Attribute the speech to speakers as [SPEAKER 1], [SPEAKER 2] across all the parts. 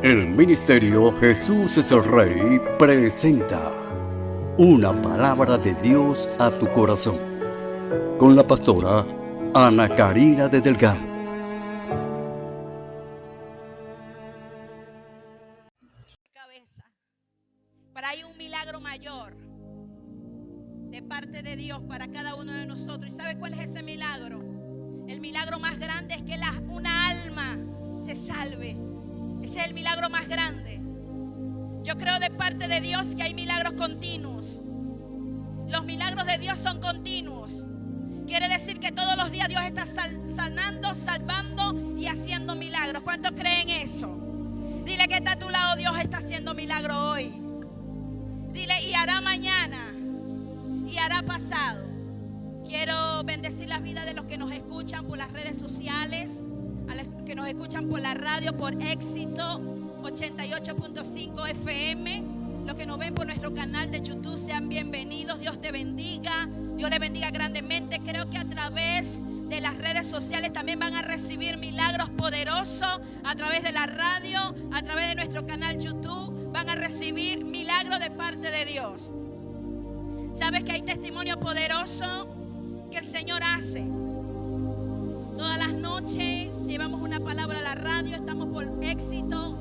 [SPEAKER 1] El Ministerio Jesús es el Rey presenta una palabra de Dios a tu corazón, con la pastora Ana Karina de Delgado.
[SPEAKER 2] Pero hay un milagro mayor de parte de Dios para cada uno de nosotros. ¿Y sabe cuál es ese milagro? El milagro más grande es que una alma se salve. Ese es el milagro más grande. Yo creo de parte de Dios que hay milagros continuos. Los milagros de Dios son continuos. Quiere decir que todos los días Dios está sanando, salvando y haciendo milagros. ¿Cuántos creen eso? Dile que está a tu lado, Dios está haciendo milagros hoy. Dile, y hará mañana, y hará pasado. Quiero bendecir las vidas de los que nos escuchan por las redes sociales, a los que nos escuchan por la radio, por Éxito 88.5 FM. Los que nos ven por nuestro canal de YouTube, sean bienvenidos. Dios te bendiga. Dios le bendiga grandemente. Creo que a través de las redes sociales también van a recibir milagros poderosos. A través de la radio, a través de nuestro canal YouTube, van a recibir milagros de parte de Dios. ¿Sabes que hay testimonio poderoso que el Señor hace? Todas las noches llevamos una palabra a la radio. Estamos por Éxito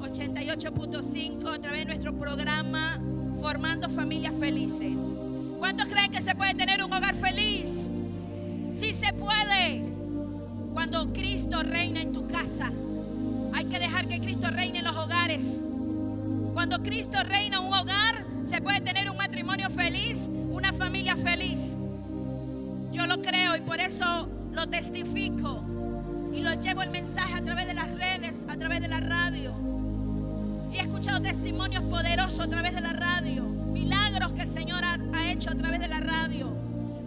[SPEAKER 2] 88.5 a través de nuestro programa Formando Familias Felices. ¿Cuántos creen que se puede tener un hogar feliz? Sí se puede. Cuando Cristo reina en tu casa, hay que dejar que Cristo reine en los hogares. Cuando Cristo reina en un hogar, se puede tener un matrimonio feliz, una familia feliz. Yo lo creo y por eso lo testifico y lo llevo el mensaje a través de las redes, a través de la radio. Y he escuchado testimonios poderosos a través de la radio, milagros que el Señor ha hecho a través de la radio.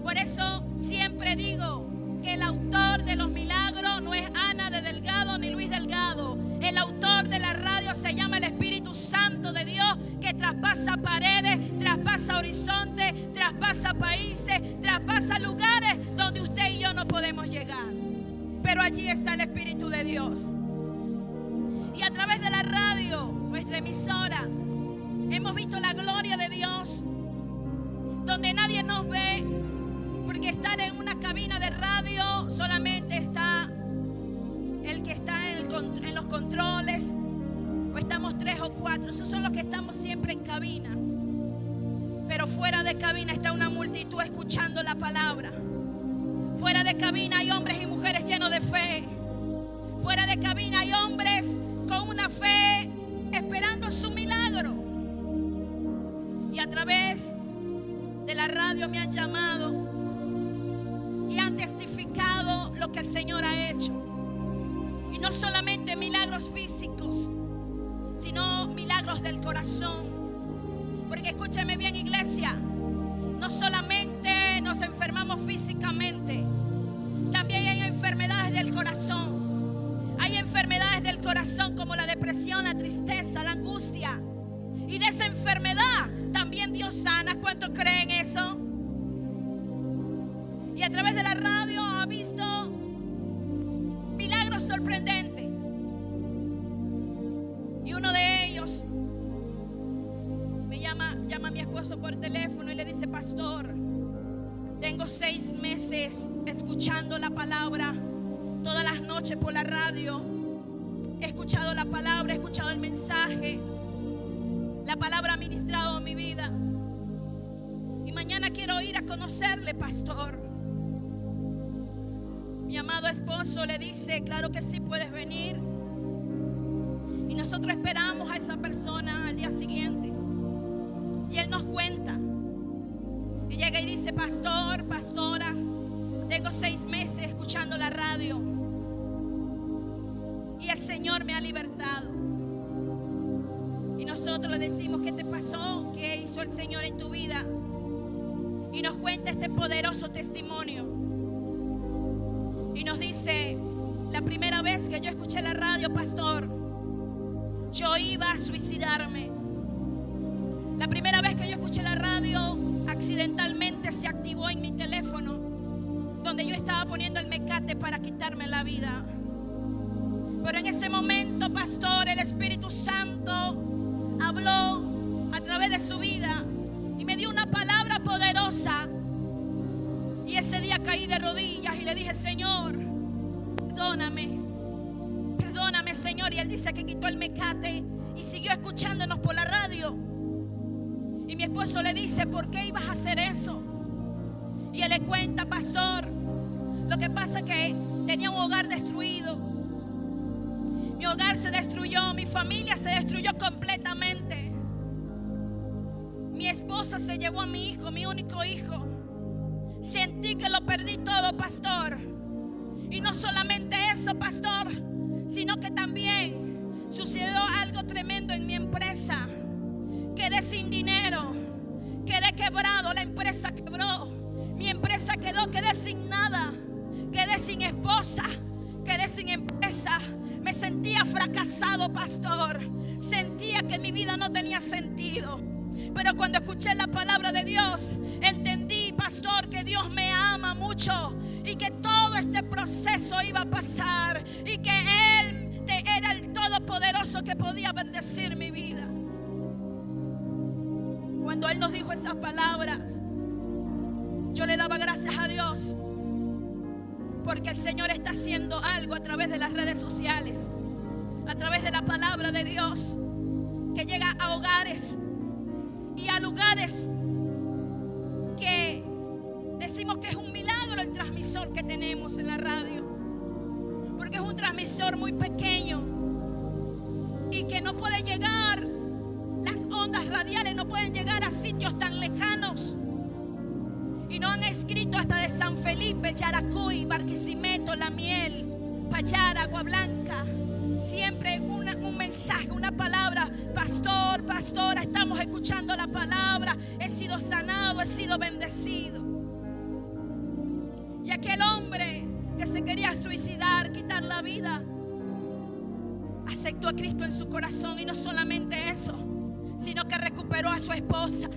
[SPEAKER 2] Por eso siempre digo que el autor de los milagros no es Ana de Delgado ni Luis Delgado. El autor de la radio se llama el Espíritu Santo de Dios, que traspasa paredes, traspasa horizontes, traspasa países, traspasa lugares donde usted y yo no podemos llegar. Pero allí está el Espíritu de Dios. Y a través de la radio, nuestra emisora, hemos visto la gloria de Dios, donde nadie nos ve, porque estar en una cabina de radio solamente está el que está en los controles, o estamos 3 o 4, esos son los que estamos siempre en cabina. Pero fuera de cabina está una multitud escuchando la palabra. Fuera de cabina hay hombres y mujeres llenos de fe. Fuera de cabina hay hombres con una fe esperando su milagro. Y a través de la radio me han llamado y han testificado lo que el Señor ha hecho. Y no solamente milagros físicos, sino milagros del corazón. Porque escúcheme bien, iglesia, no solamente nos enfermamos físicamente, también hay enfermedades del corazón. Hay enfermedades del corazón como la depresión, la tristeza, la angustia. Y de esa enfermedad también Dios sana. ¿Cuántos creen eso? Y a través de la radio ha visto milagros sorprendentes. Y uno de ellos llama a mi esposo por teléfono y le dice: pastor, tengo 6 meses escuchando la palabra todas las noches por la radio. He escuchado la palabra, he escuchado el mensaje. La palabra ha ministrado mi vida. Y mañana quiero ir a conocerle, pastor. Mi amado esposo le dice: claro que sí, puedes venir. Y nosotros esperamos a esa persona al día siguiente. Y él nos cuenta. Y llega y dice: pastor, pastora, tengo 6 meses escuchando la radio. Y el Señor me ha libertado. Y nosotros le decimos: ¿qué te pasó? ¿Qué hizo el Señor en tu vida? Y nos cuenta este poderoso testimonio. Y nos dice: la primera vez que yo escuché la radio, pastor, yo iba a suicidarme. La primera vez que yo escuché la radio, accidentalmente se activó en mi teléfono, donde yo estaba poniendo el mecate para quitarme la vida. Pero en ese momento, pastor, el Espíritu Santo habló a través de su vida y me dio una palabra poderosa. Y ese día caí de rodillas y le dije: Señor, perdóname, perdóname, Señor. Y Él dice que quitó el mecate y siguió escuchándonos por la radio. Y mi esposo le dice: ¿por qué ibas a hacer eso? Y él le cuenta: pastor, lo que pasa es que tenía un hogar destruido. Mi hogar se destruyó, mi familia se destruyó completamente. Mi esposa se llevó a mi hijo, mi único hijo. Sentí que lo perdí todo, pastor. Y no solamente eso, pastor, sino que también sucedió algo tremendo en mi empresa. Quedé sin dinero, quedé quebrado, la empresa quebró, mi empresa quedé sin nada, quedé sin esposa, quedé sin empresa. Me sentía fracasado, pastor. Sentía que mi vida no tenía sentido. Pero cuando escuché la palabra de Dios, entendí, pastor, que Dios me ama mucho y que todo este proceso iba a pasar y que Él era el Todopoderoso que podía bendecir mi vida. Cuando Él nos dijo esas palabras, yo le daba gracias a Dios, porque el Señor está haciendo algo a través de las redes sociales, a través de la palabra de Dios, que llega a hogares y a lugares que decimos que es un milagro el transmisor que tenemos en la radio, porque es un transmisor muy pequeño y que no puede llegar, las ondas radiales no pueden llegar a sitios tan lejanos. Y nos han escrito hasta de San Felipe, Yaracuy, Barquisimeto, La Miel, Payara, Agua Blanca. Siempre un mensaje, una palabra: pastor, pastora, estamos escuchando la palabra, he sido sanado, he sido bendecido. Y aquel hombre que se quería suicidar, quitar la vida, aceptó a Cristo en su corazón. Y no solamente eso, sino que recuperó a su esposa,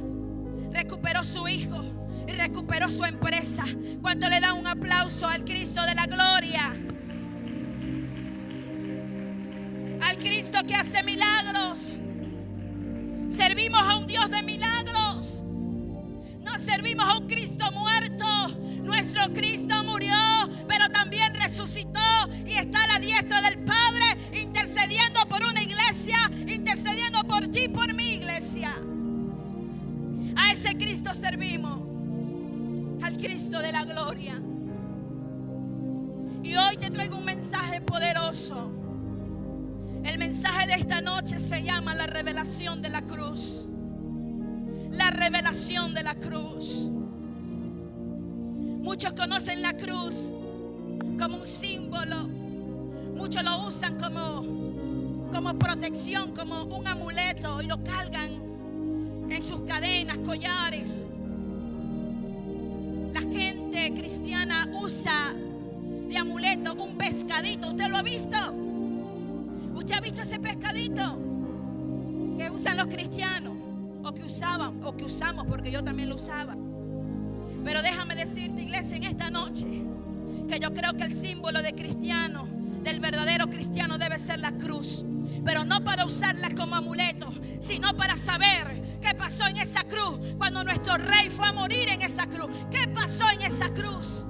[SPEAKER 2] recuperó su hijo y recuperó su empresa. ¿Cuánto le da un aplauso al Cristo de la gloria? Al Cristo que hace milagros. Servimos a un Dios de milagros. No servimos a un Cristo muerto. Nuestro Cristo murió, pero también resucitó y está a la diestra del Padre, intercediendo por una iglesia, intercediendo por ti, por mi iglesia. A ese Cristo servimos, al Cristo de la gloria. Y hoy te traigo un mensaje poderoso. El mensaje de esta noche se llama la revelación de la cruz. La revelación de la cruz. Muchos conocen la cruz como un símbolo. Muchos lo usan como protección, como un amuleto, y lo cargan en sus cadenas, collares. La gente cristiana usa de amuleto un pescadito. ¿Usted lo ha visto? ¿Usted ha visto ese pescadito que usan los cristianos? O que usaban, o que usamos, porque yo también lo usaba. Pero déjame decirte, iglesia, en esta noche, que yo creo que el símbolo de cristiano, del verdadero cristiano, debe ser la cruz. Pero no para usarla como amuleto, sino para saber qué pasó en esa cruz cuando nuestro rey fue a morir en esa cruz. ¿Qué pasó en esa cruz?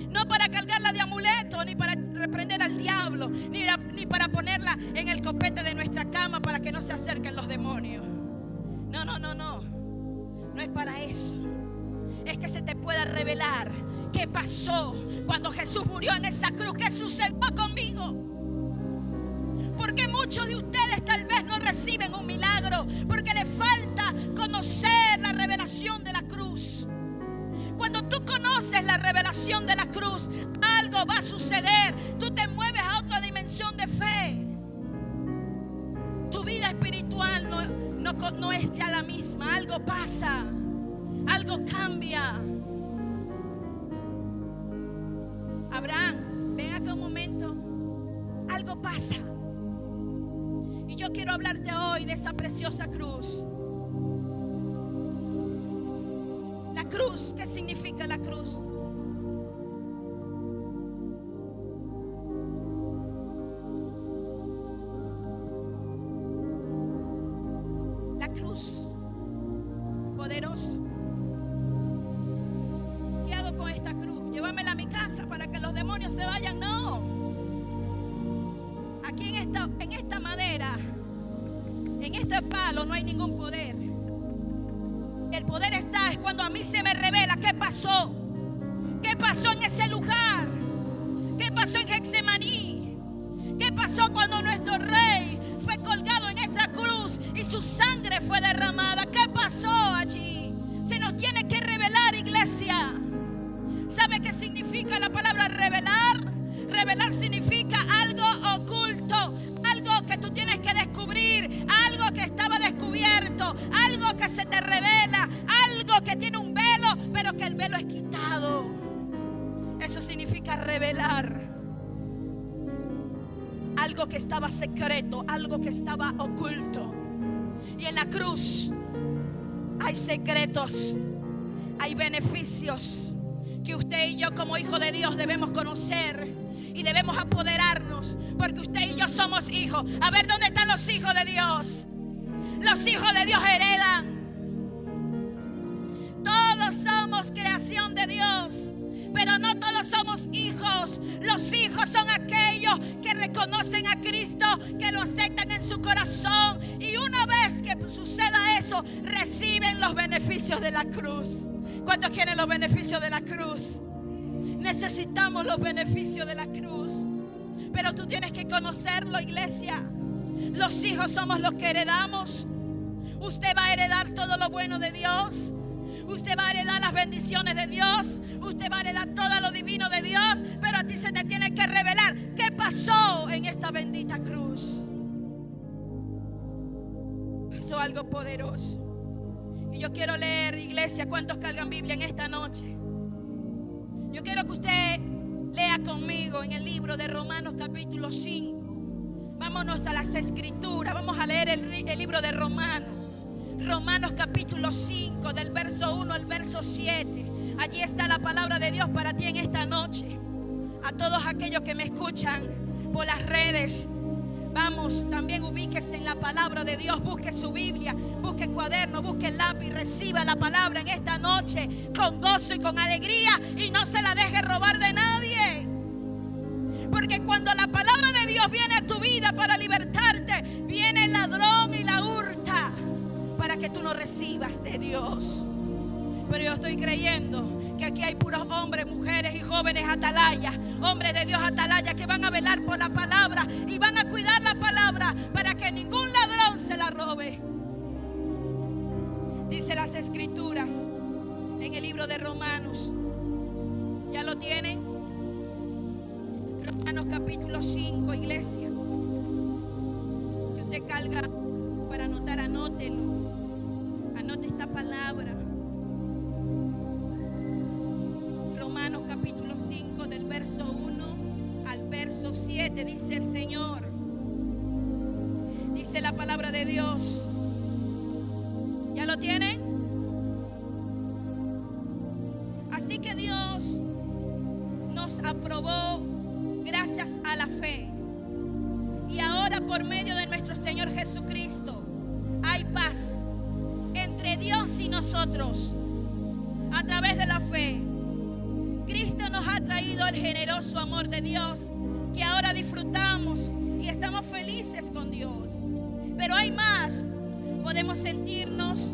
[SPEAKER 2] No para cargarla de amuleto, ni para reprender al diablo, ni para ponerla en el copete de nuestra cama para que no se acerquen los demonios. No, no, no, no. No es para eso. Es que se te pueda revelar qué pasó cuando Jesús murió en esa cruz. ¿Qué sucedió conmigo? Porque muchos de ustedes tal vez no reciben un milagro porque les falta conocer la revelación de la cruz. Cuando tú conoces la revelación de la cruz, algo va a suceder. Tú te mueves a otra dimensión de fe. Tu vida espiritual no es ya la misma. Algo pasa, algo cambia. Abraham, ven acá un momento. Algo pasa. Y yo quiero hablarte hoy de esa preciosa cruz. La cruz, ¿qué significa la cruz? cruz. Poderoso. ¿Qué hago con esta cruz? ¿Llevármela a mi casa para que los demonios se vayan? No. Aquí en esta madera, en este palo no hay ningún poder. El poder es cuando a mí se me revela qué pasó. ¿Qué pasó en ese lugar? ¿Qué pasó en Getsemaní? ¿Qué pasó cuando nuestro rey fue colgado en esta cruz y su sangre fue derramada? ¿Qué pasó allí? Se nos tiene que revelar, iglesia. ¿Sabe qué significa la palabra revelar? Revelar significa algo oculto, algo que tú tienes que descubrir, algo que estaba descubierto, algo que se te revela, algo que tiene un velo, pero que el velo es quitado. Eso significa revelar. Algo que estaba secreto, algo que estaba oculto. Y en la cruz hay secretos, hay beneficios que usted y yo como hijos de Dios debemos conocer y debemos apoderarnos, porque usted y yo somos hijos. A ver, ¿dónde están los hijos de Dios? Los hijos de Dios heredan. Todos somos creación de Dios, pero no todos somos hijos. Los hijos son aquellos que reconocen a Cristo, que lo aceptan en su corazón, y una vez que suceda eso, reciben los beneficios de la cruz. ¿Cuántos quieren los beneficios de la cruz? Necesitamos los beneficios de la cruz, pero tú tienes que conocerlo, iglesia. Los hijos somos los que heredamos. Usted va a heredar todo lo bueno de Dios. Usted va a heredar las bendiciones de Dios. Usted va a heredar todo lo divino de Dios. Pero a ti se te tiene que revelar qué pasó en esta bendita cruz. Pasó algo poderoso. Y yo quiero leer, iglesia, ¿cuántos cargan Biblia en esta noche? Yo quiero que usted lea conmigo en el libro de Romanos capítulo 5. Vámonos a las escrituras. Vamos a leer el libro de Romanos. Romanos capítulo 5, del verso 1 al verso 7. Allí está la palabra de Dios para ti en esta noche. A todos aquellos que me escuchan por las redes, vamos, también ubíquese en la palabra de Dios. Busque su Biblia, busque cuaderno, busque lápiz. Reciba la palabra en esta noche con gozo y con alegría, y no se la deje robar de nadie. Porque cuando la palabra de Dios viene a tu vida para libertarte, viene el ladrón y la hurta para que tú no recibas de Dios. Pero yo estoy creyendo que aquí hay puros hombres, mujeres y jóvenes atalayas, hombres de Dios atalayas, que van a velar por la palabra y van a cuidar la palabra para que ningún ladrón se la robe. Dice las escrituras en el libro de Romanos. ¿Ya lo tienen? Romanos capítulo 5, iglesia. Si usted carga para anotar, anótelo. Anote esta palabra. Romanos capítulo 5, del verso 1 al verso 7, dice el Señor. Dice la palabra de Dios. ¿Ya lo tienen? Así que Dios nos aprobó gracias a la fe. Y ahora, por medio de nuestro Señor Jesucristo, hay paz entre Dios y nosotros a través de la fe. Cristo nos ha traído el generoso amor de Dios, que ahora disfrutamos y estamos felices con Dios. Pero hay más. Podemos sentirnos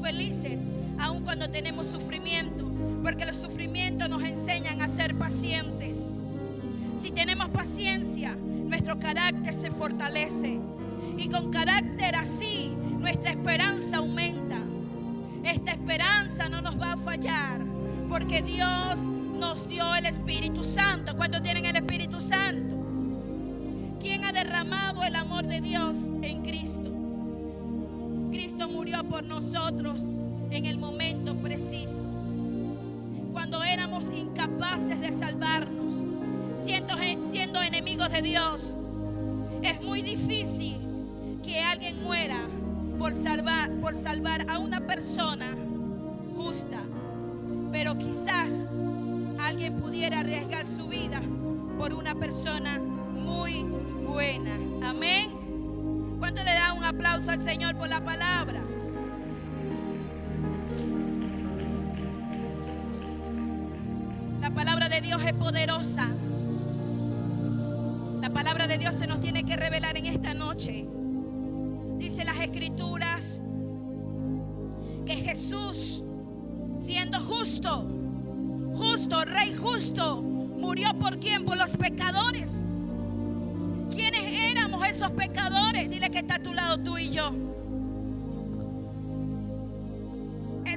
[SPEAKER 2] felices aun cuando tenemos sufrimiento, porque los sufrimientos nos enseñan a ser pacientes. Si tenemos paciencia, nuestro carácter se fortalece, y con carácter así nuestra esperanza aumenta. Esta esperanza no nos va a fallar, porque Dios nos dio el Espíritu Santo. ¿Cuántos tienen el Espíritu Santo? ¿Quién ha derramado el amor de Dios en Cristo? Cristo murió por nosotros en el momento preciso, cuando éramos incapaces de salvarnos, siendo enemigos de Dios. Es muy difícil que alguien muera por salvar a una persona justa, pero quizás alguien pudiera arriesgar su vida por una persona muy buena. Amén. ¿Cuánto le da aplauso al Señor por la palabra. La palabra de Dios es poderosa. La palabra de Dios se nos tiene que revelar en esta noche. Dice las Escrituras que Jesús, siendo justo, Rey justo, murió ¿por quién? Por los pecadores. ¿Quiénes éramos esos pecadores? Dile que está a tu lado, tú y yo.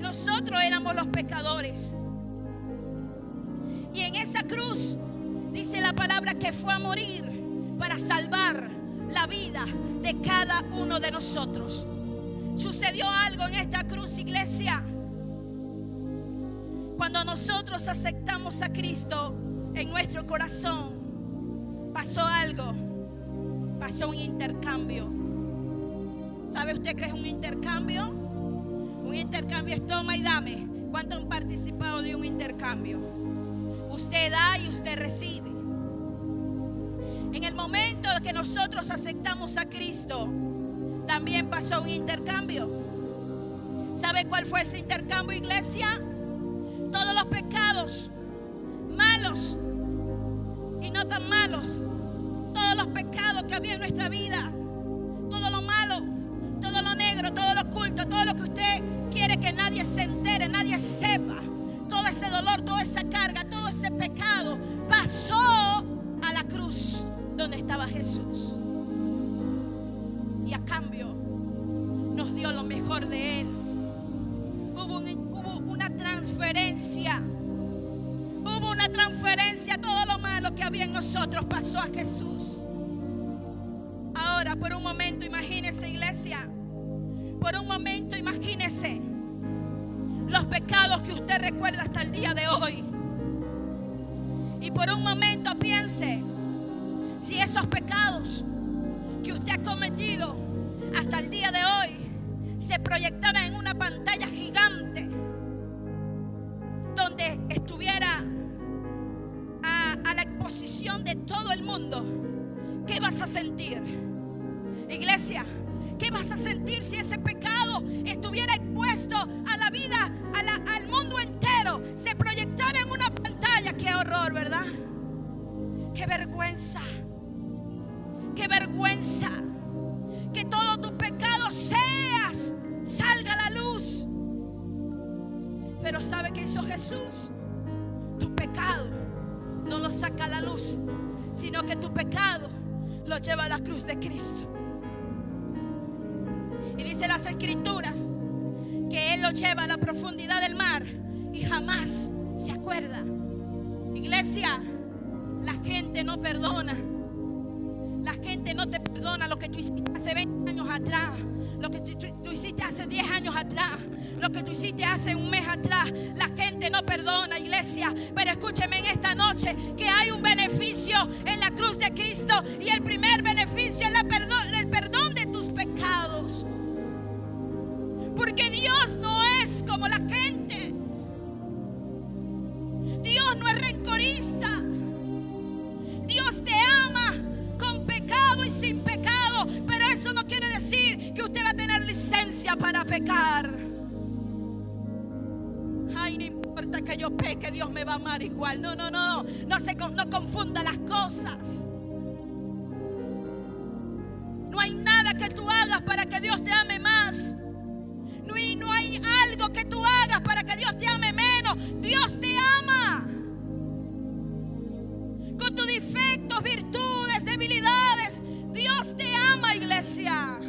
[SPEAKER 2] Nosotros éramos los pecadores. Y en esa cruz dice la palabra que fue a morir para salvar la vida de cada uno de nosotros. Sucedió algo en esta cruz, iglesia. Cuando nosotros aceptamos a Cristo en nuestro corazón, pasó algo. Pasó un intercambio. ¿Sabe usted qué es un intercambio? Un intercambio es toma y dame. ¿Cuántos han participado de un intercambio? Usted da y usted recibe. En el momento que nosotros aceptamos a Cristo, también pasó un intercambio. ¿Sabe cuál fue ese intercambio, iglesia? Todos los pecados malos y no tan malos, todos los pecados que había en nuestra vida, todo lo malo, todo lo negro, todo lo oculto, todo lo que usted quiere que nadie se entere, nadie sepa, todo ese dolor, toda esa carga, todo ese pecado pasó a la cruz donde estaba Jesús. Y a cambio nos dio lo mejor de Él. Hubo una transferencia. Hubo una transferencia. Todo lo malo que había en nosotros pasó a Jesús. Ahora, por un momento, imagínese, iglesia. Por un momento, imagínese los pecados que usted recuerda hasta el día de hoy. Y por un momento piense si esos pecados que usted ha cometido hasta el día de hoy se proyectaran en una pantalla gigante donde estuviera a la exposición de todo el mundo. ¿Qué vas a sentir, iglesia? ¿Qué vas a sentir si ese pecado estuviera expuesto a la vida, al mundo entero? Se proyectara en una pantalla. ¡Qué horror!, ¿verdad? ¡Qué vergüenza! ¡Qué vergüenza! Que todos tus pecados salga a la luz. Pero ¿sabe qué hizo Jesús? Tu pecado no lo saca a la luz, sino que tu pecado lo lleva a la cruz de Cristo. Y dice las Escrituras que Él lo lleva a la profundidad del mar y jamás se acuerda. Iglesia, la gente no perdona. La gente no te perdona lo que tú hiciste hace 20 años atrás, lo que tú hiciste hace 10 años atrás, lo que tú hiciste hace un mes atrás. La gente no perdona, iglesia. Pero escúcheme en esta noche que hay un beneficio en la cruz de Cristo. Y el primer beneficio es el perdón de tus pecados. Porque Dios no es como la gente. Dios no es rencorista. Dios te ama con pecado y sin pecado. Pero eso no quiere decir que usted va a tener licencia para pecar. Ay, no importa que yo peque, Dios me va a amar igual. No confunda las cosas. No hay nada que tú hagas para que Dios te ame más. No hay algo que tú hagas para que Dios te ame menos. Dios te ama. Con tus defectos, virtudes, debilidades, Dios te ama, iglesia.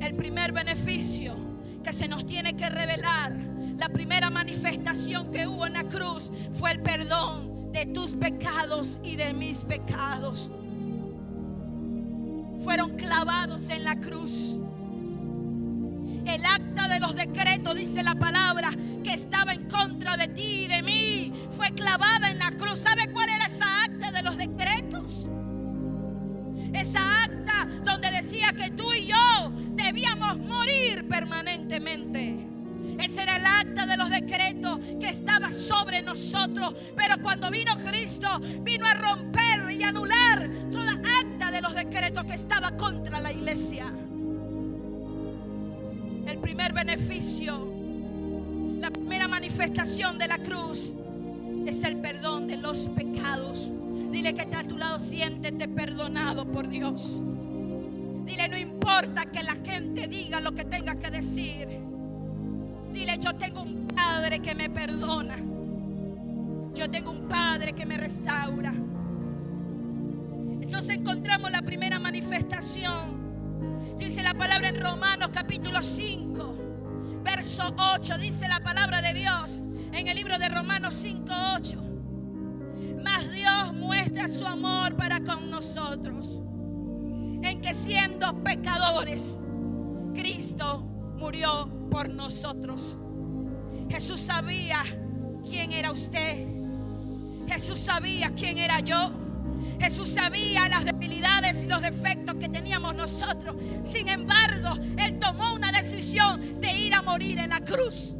[SPEAKER 2] El primer beneficio que se nos tiene que revelar, la primera manifestación que hubo en la cruz, fue el perdón de tus pecados y de mis pecados. Fueron clavados en la cruz. El acta de los decretos, dice la palabra, que estaba en contra de ti y de mí, fue clavada en la cruz. ¿Sabe cuál era esa acta de los decretos? Esa acta donde decía que tú y yo debíamos morir permanentemente. Ese era el acta de los decretos que estaba sobre nosotros. Pero cuando vino Cristo, vino a romper y anular toda acta de los decretos que estaba contra la iglesia. El primer beneficio, la primera manifestación de la cruz es el perdón de los pecados. Dile que está a tu lado, siéntete perdonado por Dios. Dile, no importa que la gente diga lo que tenga que decir. Dile, yo tengo un Padre que me perdona. Yo tengo un Padre que me restaura. Entonces encontramos la primera manifestación. Dice la palabra en Romanos capítulo 5, verso 8. Dice la palabra de Dios en el libro de Romanos 5, 8. Mas Dios muestra su amor para con nosotros, en que siendo pecadores, Cristo murió por nosotros. Jesús sabía quién era usted. Jesús sabía quién era yo. Jesús sabía las debilidades y los defectos que teníamos nosotros. Sin embargo, Él tomó una decisión de ir a morir en la cruz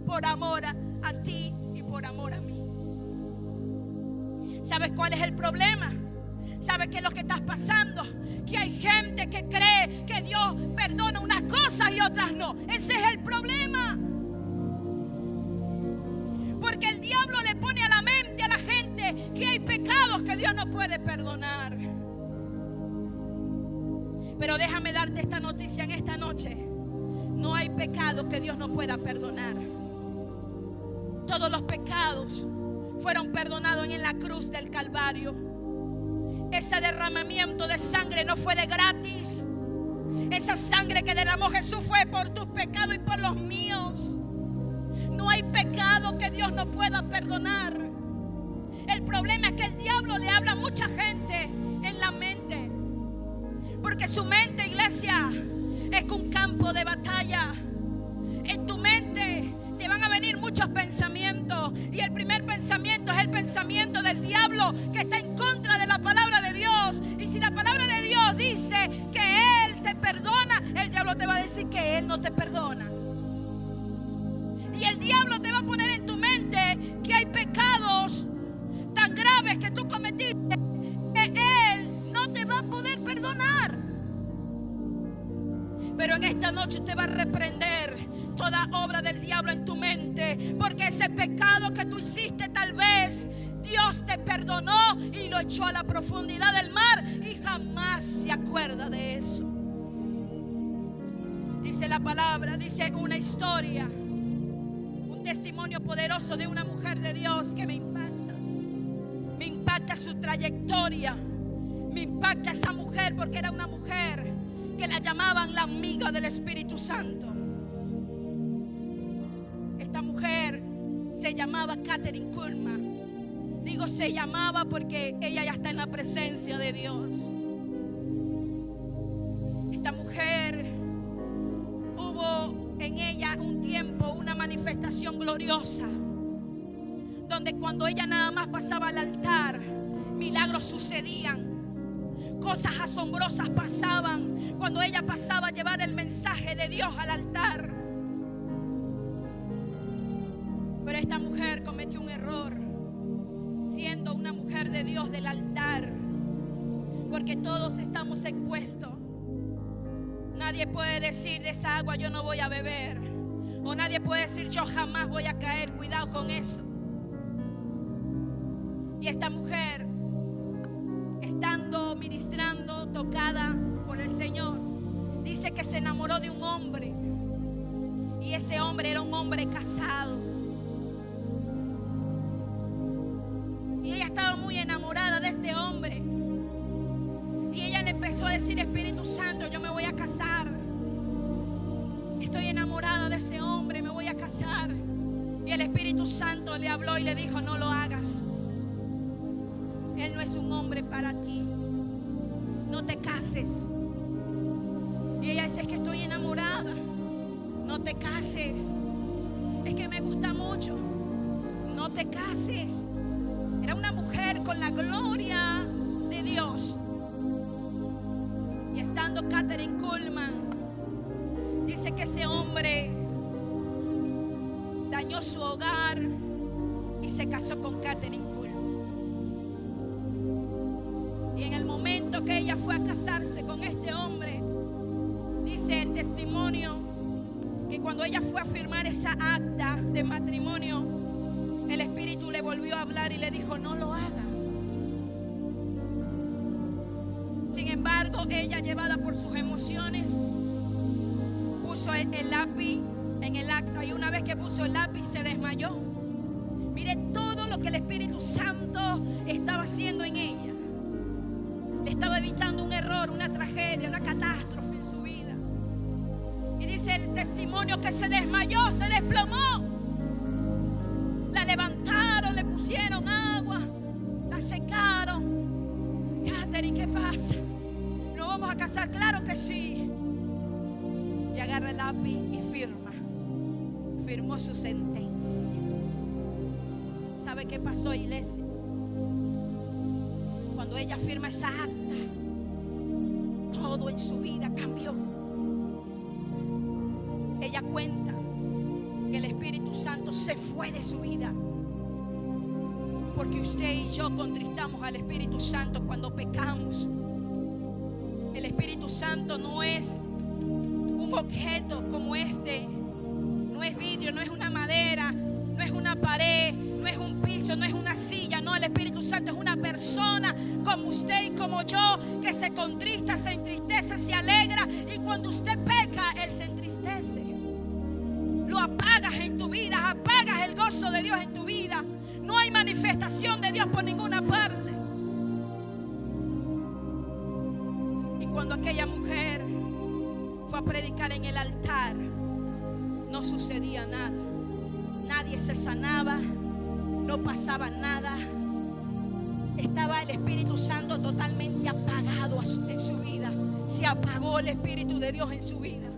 [SPEAKER 2] por amor a ti y por amor a mí. ¿Sabes cuál es el problema? ¿Sabes qué es lo que estás pasando? Que hay gente que cree que Dios perdona unas cosas y otras no. Ese es el problema. Porque el diablo le pone a la mente a la gente que hay pecados que Dios no puede perdonar. Pero déjame darte esta noticia en esta noche. No hay pecado que Dios no pueda perdonar. Todos los pecados fueron perdonados en la cruz del Calvario. Ese derramamiento de sangre no fue de gratis. Esa sangre que derramó Jesús fue por tus pecados y por los míos. No hay pecado que Dios no pueda perdonar. El problema es que el diablo le habla a mucha gente en la mente. Porque su mente, iglesia, es un campo de batalla. En tu mente te van a venir muchos pensamientos. Y el primer pensamiento es el pensamiento del diablo, que está en contra de la palabra de Dios. Y si la palabra de Dios dice que Él te perdona, el diablo te va a decir que Él no te perdona. Y el diablo te va a poner en tu mente que hay pecados tan graves que tú cometiste que Él no te va a poder perdonar. Pero en esta noche usted va a reprender toda obra del diablo en tu mente, porque ese pecado que tú hiciste tal vez Dios te perdonó y lo echó a la profundidad del mar y jamás se acuerda de eso. Dice la palabra, dice una historia, un testimonio poderoso de una mujer de Dios que me impacta. Me impacta su trayectoria. Me impacta esa mujer porque era una mujer que la llamaban la amiga del Espíritu Santo. Esta mujer se llamaba Kathryn Kuhlman. Digo se llamaba porque ella ya está en la presencia de Dios. Esta mujer, hubo en ella un tiempo, una manifestación gloriosa, donde cuando ella nada más pasaba al altar, milagros sucedían. Cosas asombrosas pasaban cuando ella pasaba a llevar el mensaje de Dios al altar. Pero esta mujer cometió un error siendo una mujer de Dios del altar, porque todos estamos expuestos. Nadie puede decir de esa agua yo no voy a beber, o nadie puede decir yo jamás voy a caer. Cuidado con eso. Y esta mujer, estando ministrando, tocada por el Señor, dice que se enamoró de un hombre. Y ese hombre era un hombre casado. Y ella estaba muy enamorada de este hombre. Y ella le empezó a decir: Espíritu Santo, yo me voy a casar. Estoy enamorada de ese hombre, me voy a casar. Y el Espíritu Santo le habló y le dijo: no lo hagas. Él no es un hombre para ti. No te cases. Y ella dice: es que estoy enamorada. No te cases. Es que me gusta mucho. No te cases. Era una mujer con la gloria de Dios. Y estando Kathryn Kuhlman, dice que ese hombre dañó su hogar y se casó con Kathryn Kuhlman. Y en el momento que ella fue a casarse con este hombre, dice el testimonio que cuando ella fue a firmar esa acta de matrimonio, el Espíritu le volvió a hablar y le dijo: no lo hagas. Sin embargo, ella, llevada por sus emociones, puso el lápiz en el acta, y una vez que puso el lápiz se desmayó. Mire todo lo que el Espíritu Santo estaba haciendo en ella. Le estaba evitando un error, una tragedia, una catástrofe en su vida. Y dice el testimonio que se desmayó, se desplomó. La levantaron, le pusieron agua, la secaron. Catherine, ¿qué pasa? ¿Nos vamos a casar? Claro que sí. Y agarra el lápiz y firmó su sentencia. ¿Sabe qué pasó, iglesia? Cuando ella firma esa acta, todo en su vida cambió. Ella cuenta que el Espíritu Santo se fue de su vida, porque usted y yo contristamos al Espíritu Santo cuando pecamos. El Espíritu Santo no es un objeto como este, no es vidrio, no es una madera, no es una pared, no es un piso, no es una silla. No, el Espíritu Santo es una persona como usted y como yo, que se contrista, se entristece, se alegra, y cuando usted peca, Él se entristece. Lo apagas en tu vida, apagas el gozo de Dios en tu vida. No hay manifestación de Dios por ninguna parte. Y cuando aquella mujer fue a predicar en el altar, no sucedía nada. Nadie se sanaba, no pasaba nada. Estaba el Espíritu Santo totalmente apagado en su vida. Se apagó el Espíritu de Dios en su vida.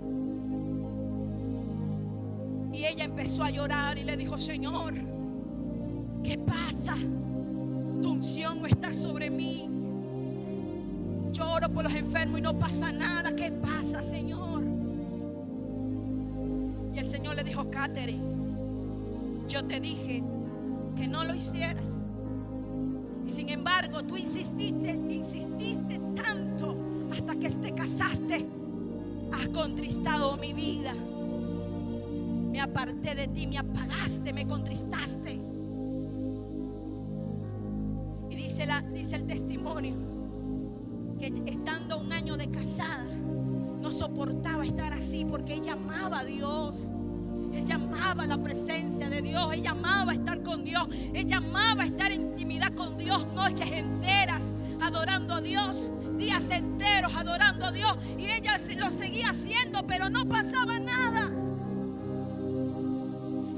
[SPEAKER 2] Y ella empezó a llorar y le dijo: Señor, ¿qué pasa? Tu unción no está sobre mí. Lloro por los enfermos y no pasa nada. ¿Qué pasa, Señor? Y el Señor le dijo: Catherine, yo te dije que no lo hicieras. Y sin embargo, tú insististe tanto hasta que te casaste. Has contristado mi vida. Me aparté de ti, me apagaste, me contristaste. Y dice el testimonio que estando 1 año de casada, no soportaba estar así, porque ella amaba a Dios. Ella amaba la presencia de Dios. Ella amaba estar con Dios. Ella amaba estar en intimidad con Dios. Noches enteras adorando a Dios. Días enteros adorando a Dios. Y ella lo seguía haciendo, pero no pasaba nada.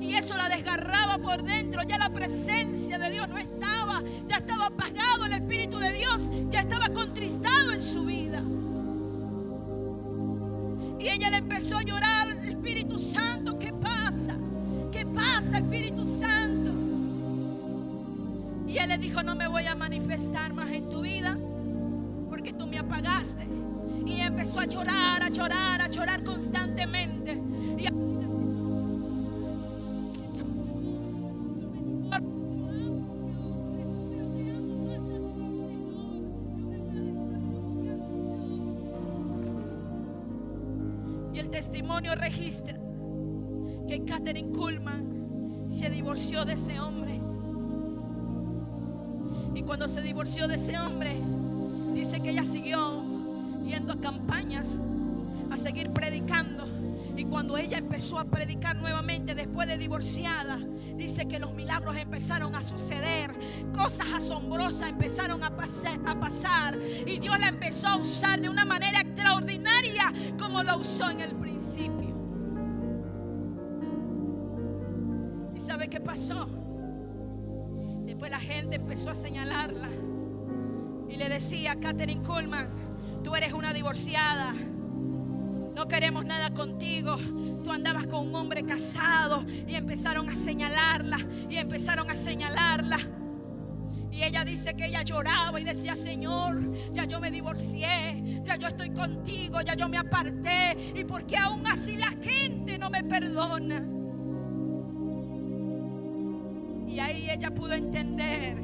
[SPEAKER 2] Y eso la desgarraba por dentro. Ya la presencia de Dios no estaba. Ya estaba apagado el Espíritu de Dios. Ya estaba contristado en su vida. Y ella le empezó a llorar: Espíritu Santo, ¿qué pasa? ¿Qué pasa, Espíritu Santo? Y él le dijo: no me voy a manifestar más en tu vida, porque tú me apagaste. Y ella empezó a llorar, a llorar, a llorar constantemente. Y el testimonio registra que Catherine Kuhlman se divorció de ese hombre. Y cuando se divorció de ese hombre, dice que ella siguió yendo a campañas, a seguir predicando. Y cuando ella empezó a predicar nuevamente después de divorciada, dice que los milagros empezaron a suceder, cosas asombrosas empezaron a pasar, y Dios la empezó a usar de una manera extraordinaria, como lo usó en el principio. ¿Y sabe qué pasó? Después la gente empezó a señalarla y le decía: Catherine Kuhlman, tú eres una divorciada, no queremos nada contigo, tú andabas con un hombre casado. Y empezaron a señalarla, y empezaron a señalarla. Y ella dice que ella lloraba y decía: Señor, ya yo me divorcié, ya yo estoy contigo, ya yo me aparté, y porque aún así la gente no me perdona. Y ahí ella pudo entender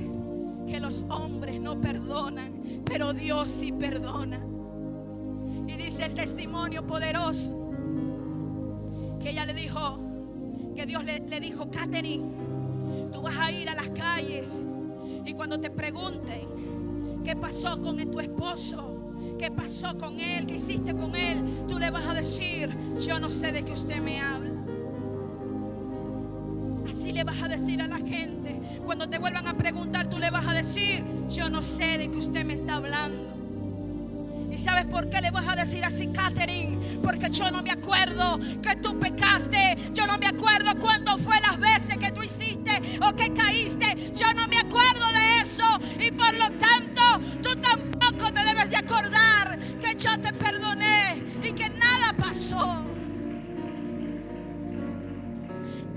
[SPEAKER 2] que los hombres no perdonan, pero Dios sí perdona. Y dice el testimonio poderoso que ella le dijo, que Dios le dijo: Catherine, tú vas a ir a las calles y cuando te pregunten qué pasó con tu esposo, qué pasó con él, qué hiciste con él, tú le vas a decir: yo no sé de qué usted me habla. Así le vas a decir a la gente. Cuando te vuelvan a preguntar, tú le vas a decir: yo no sé de qué usted me está hablando. ¿Y sabes por qué le vas a decir así, Catherine? Porque yo no me acuerdo que tú pecaste. Yo no me acuerdo cuándo fue las veces que tú hiciste o que caíste. Yo no me acuerdo de eso. Y por lo tanto, tú tampoco te debes de acordar que yo te perdoné y que nada pasó.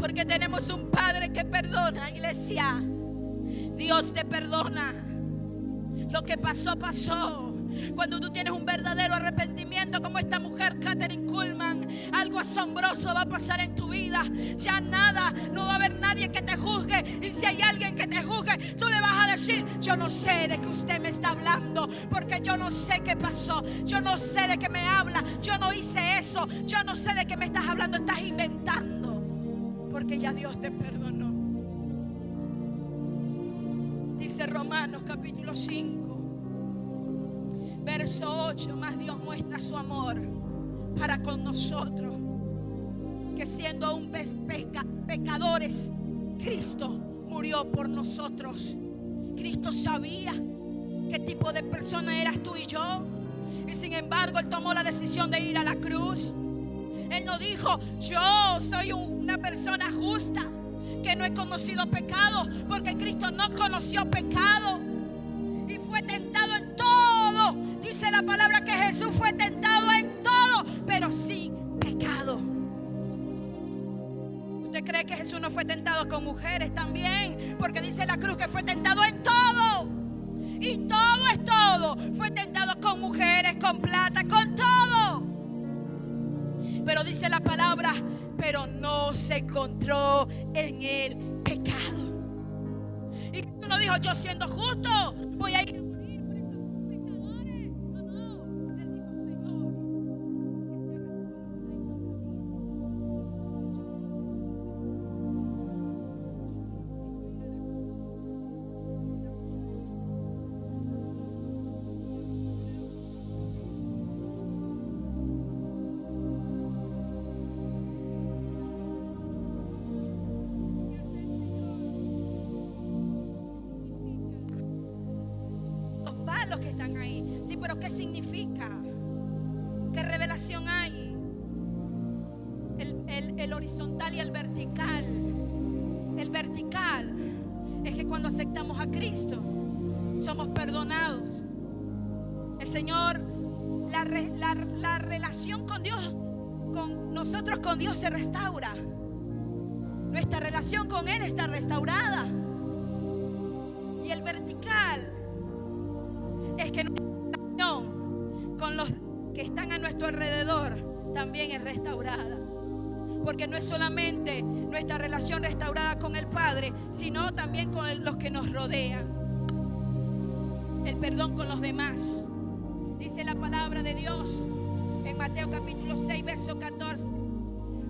[SPEAKER 2] Porque tenemos un Padre que perdona, iglesia. Dios te perdona. Lo que pasó, pasó. Cuando tú tienes un verdadero arrepentimiento como esta mujer Catherine Kuhlman, algo asombroso va a pasar en tu vida. Ya nada, no va a haber nadie que te juzgue. Y si hay alguien que te juzgue, tú le vas a decir: yo no sé de qué usted me está hablando, porque yo no sé qué pasó. Yo no sé de qué me habla. Yo no hice eso. Yo no sé de qué me estás hablando. Estás inventando, porque ya Dios te perdonó. Dice Romanos capítulo 5 verso 8: más Dios muestra su amor para con nosotros, que siendo aún pecadores, Cristo murió por nosotros. Cristo sabía qué tipo de persona eras tú y yo, y sin embargo Él tomó la decisión de ir a la cruz. Él no dijo: yo soy una persona justa, que no he conocido pecado, porque Cristo no conoció pecado y fue tentado en todo. Dice la palabra que Jesús fue tentado en todo, pero sin pecado. ¿Usted cree que Jesús no fue tentado con mujeres también? Porque dice la cruz que fue tentado en todo. Y todo es todo. Fue tentado con mujeres, con plata, con todo. Pero dice la palabra: pero no se encontró en el pecado. Y Jesús no dijo: yo siendo justo voy a ir a morir por esos pecadores. No, Él dijo: Señor, los que están ahí. Sí, pero ¿qué significa? ¿Qué revelación hay? El horizontal y el vertical. El vertical es que cuando aceptamos a Cristo somos perdonados. El Señor, la relación con Dios, con nosotros, con Dios se restaura. Nuestra relación con Él está restaurada. Y el vertical es que nuestra relación con los que están a nuestro alrededor también es restaurada. Porque no es solamente nuestra relación restaurada con el Padre, sino también con los que nos rodean. El perdón con los demás. Dice la palabra de Dios en Mateo capítulo 6 verso 14: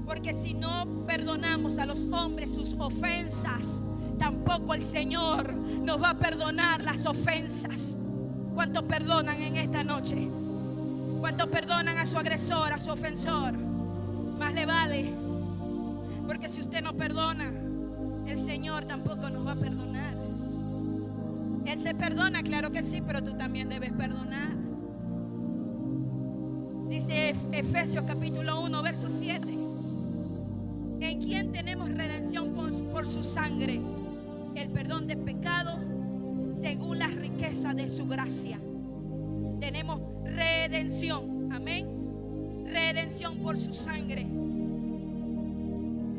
[SPEAKER 2] porque si no perdonamos a los hombres sus ofensas, tampoco el Señor nos va a perdonar las ofensas. ¿Cuántos perdonan en esta noche? ¿Cuántos perdonan a su agresor, a su ofensor? Más le vale, porque si usted no perdona, el Señor tampoco nos va a perdonar. Él te perdona, claro que sí, pero tú también debes perdonar. Dice Efesios capítulo 1 verso 7: en quien tenemos redención por su sangre, el perdón de pecado según la riqueza de su gracia. Tenemos redención, amén. Redención por su sangre.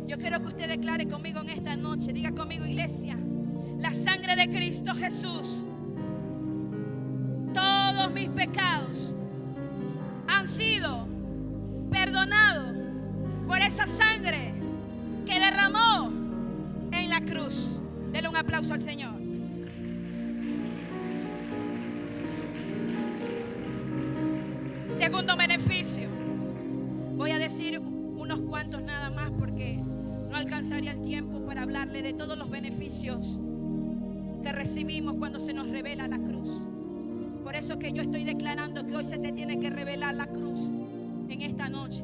[SPEAKER 2] Yo quiero que usted declare conmigo en esta noche, diga conmigo, iglesia: la sangre de Cristo Jesús, todos mis pecados han sido perdonados por esa sangre que derramó en la cruz. Denle un aplauso al Señor. Segundo beneficio. Voy a decir unos cuantos nada más porque no alcanzaría el tiempo para hablarle de todos los beneficios que recibimos cuando se nos revela la cruz. Por eso que yo estoy declarando que hoy se te tiene que revelar la cruz en esta noche.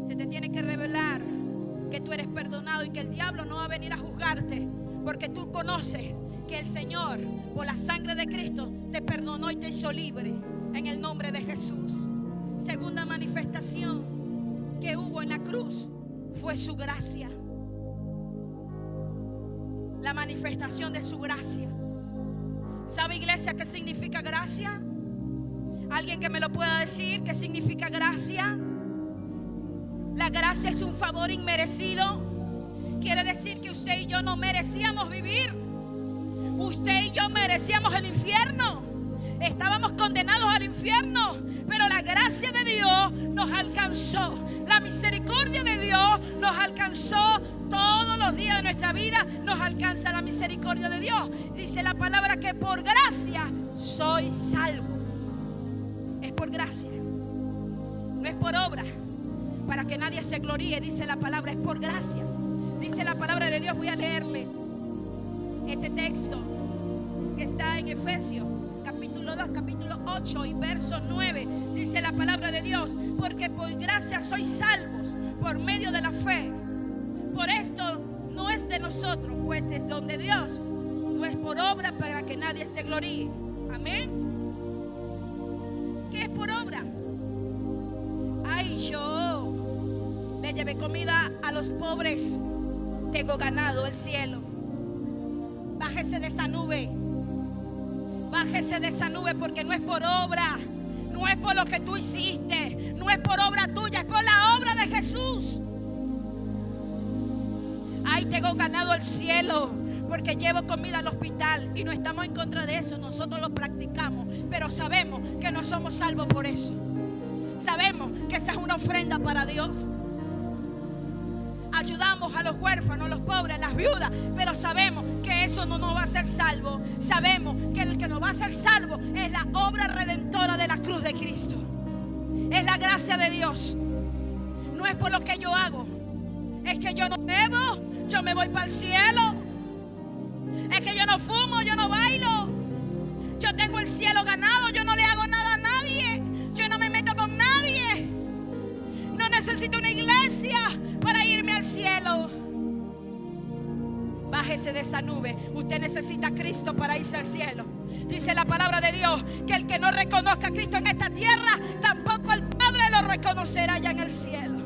[SPEAKER 2] Se te tiene que revelar que tú eres perdonado y que el diablo no va a venir a juzgarte, porque tú conoces que el Señor, por la sangre de Cristo, te perdonó y te hizo libre en el nombre de Jesús. Segunda manifestación que hubo en la cruz fue su gracia. La manifestación de su gracia. ¿Sabe, iglesia, qué significa gracia? ¿Alguien que me lo pueda decir? ¿Qué significa gracia? La gracia es un favor inmerecido. Quiere decir que usted y yo no merecíamos vivir. Usted y yo merecíamos el infierno. Estábamos condenados al infierno, pero la gracia de Dios nos alcanzó. La misericordia de Dios nos alcanzó. Todos los días de nuestra vida nos alcanza la misericordia de Dios. Dice la palabra que por gracia soy salvo. Es por gracia, no es por obra, para que nadie se gloríe. Dice la palabra, es por gracia. Dice la palabra de Dios. Voy a leerle este texto que está en Efesios capítulo 2, capítulo 8 y verso 9. Dice la palabra de Dios: porque por gracia sois salvos por medio de la fe. Por esto no es de nosotros, pues es don de Dios. No es por obra, para que nadie se gloríe. Amén. ¿Qué es por obra? Ay, yo le llevé comida a los pobres, tengo ganado el cielo. Bájese de esa nube. Bájese de esa nube, porque no es por obra, no es por lo que tú hiciste, no es por obra tuya, es por la obra de Jesús. Ay, tengo ganado el cielo porque llevo comida al hospital, y no estamos en contra de eso, nosotros lo practicamos, pero sabemos que no somos salvos por eso. Sabemos que esa es una ofrenda para Dios. Ayudamos a los huérfanos, a los pobres, a las viudas, pero sabemos que eso no nos va a hacer salvo. Sabemos que el que nos va a hacer salvo es la obra redentora de la cruz de Cristo. Es la gracia de Dios. No es por lo que yo hago. Es que yo no bebo, yo me voy para el cielo. Es que yo no fumo, yo no bailo. Yo tengo el cielo ganado, yo no le hago nada a nadie. Yo no me meto con nadie. No necesito una iglesia para irme al cielo. Bájese de esa nube. Usted necesita a Cristo para irse al cielo. Dice la palabra de Dios que el que no reconozca a Cristo en esta tierra, tampoco el Padre lo reconocerá allá en el cielo.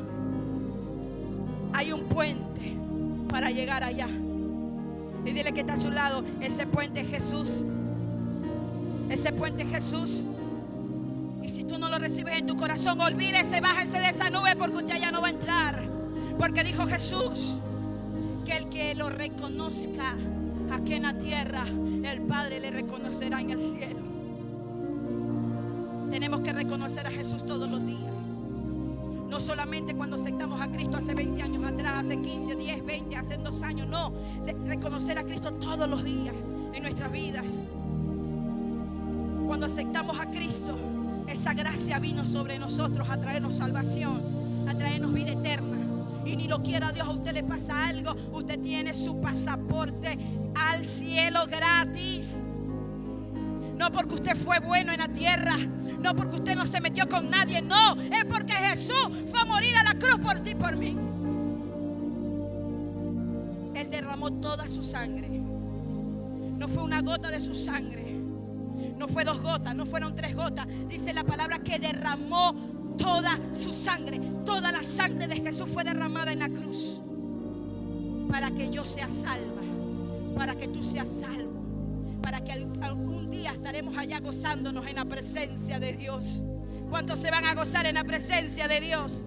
[SPEAKER 2] Hay un puente para llegar allá. Y dile que está a su lado: ese puente es Jesús. Ese puente es Jesús. Y si tú no lo recibes en tu corazón, olvídese, bájese de esa nube, porque usted ya no va a entrar. Porque dijo Jesús que el que lo reconozca aquí en la tierra, el Padre le reconocerá en el cielo. Tenemos que reconocer a Jesús todos los días. No solamente cuando aceptamos a Cristo hace 20 años atrás, hace 15, 10, 20, hace 2 años. No, reconocer a Cristo todos los días en nuestras vidas. Cuando aceptamos a Cristo, esa gracia vino sobre nosotros a traernos salvación, a traernos vida eterna. Y ni lo quiera Dios, a usted le pasa algo, usted tiene su pasaporte al cielo gratis. No porque usted fue bueno en la tierra, no porque usted no se metió con nadie, no, es porque Jesús fue a morir a la cruz por ti y por mí. Él derramó toda su sangre. No fue una gota de su sangre, no fue 2 gotas, no fueron 3 gotas. Dice la palabra que derramó toda su sangre. Toda la sangre de Jesús fue derramada en la cruz para que yo sea salva, para que tú seas salvo, para que algún día estaremos allá gozándonos en la presencia de Dios. ¿Cuántos se van a gozar en la presencia de Dios?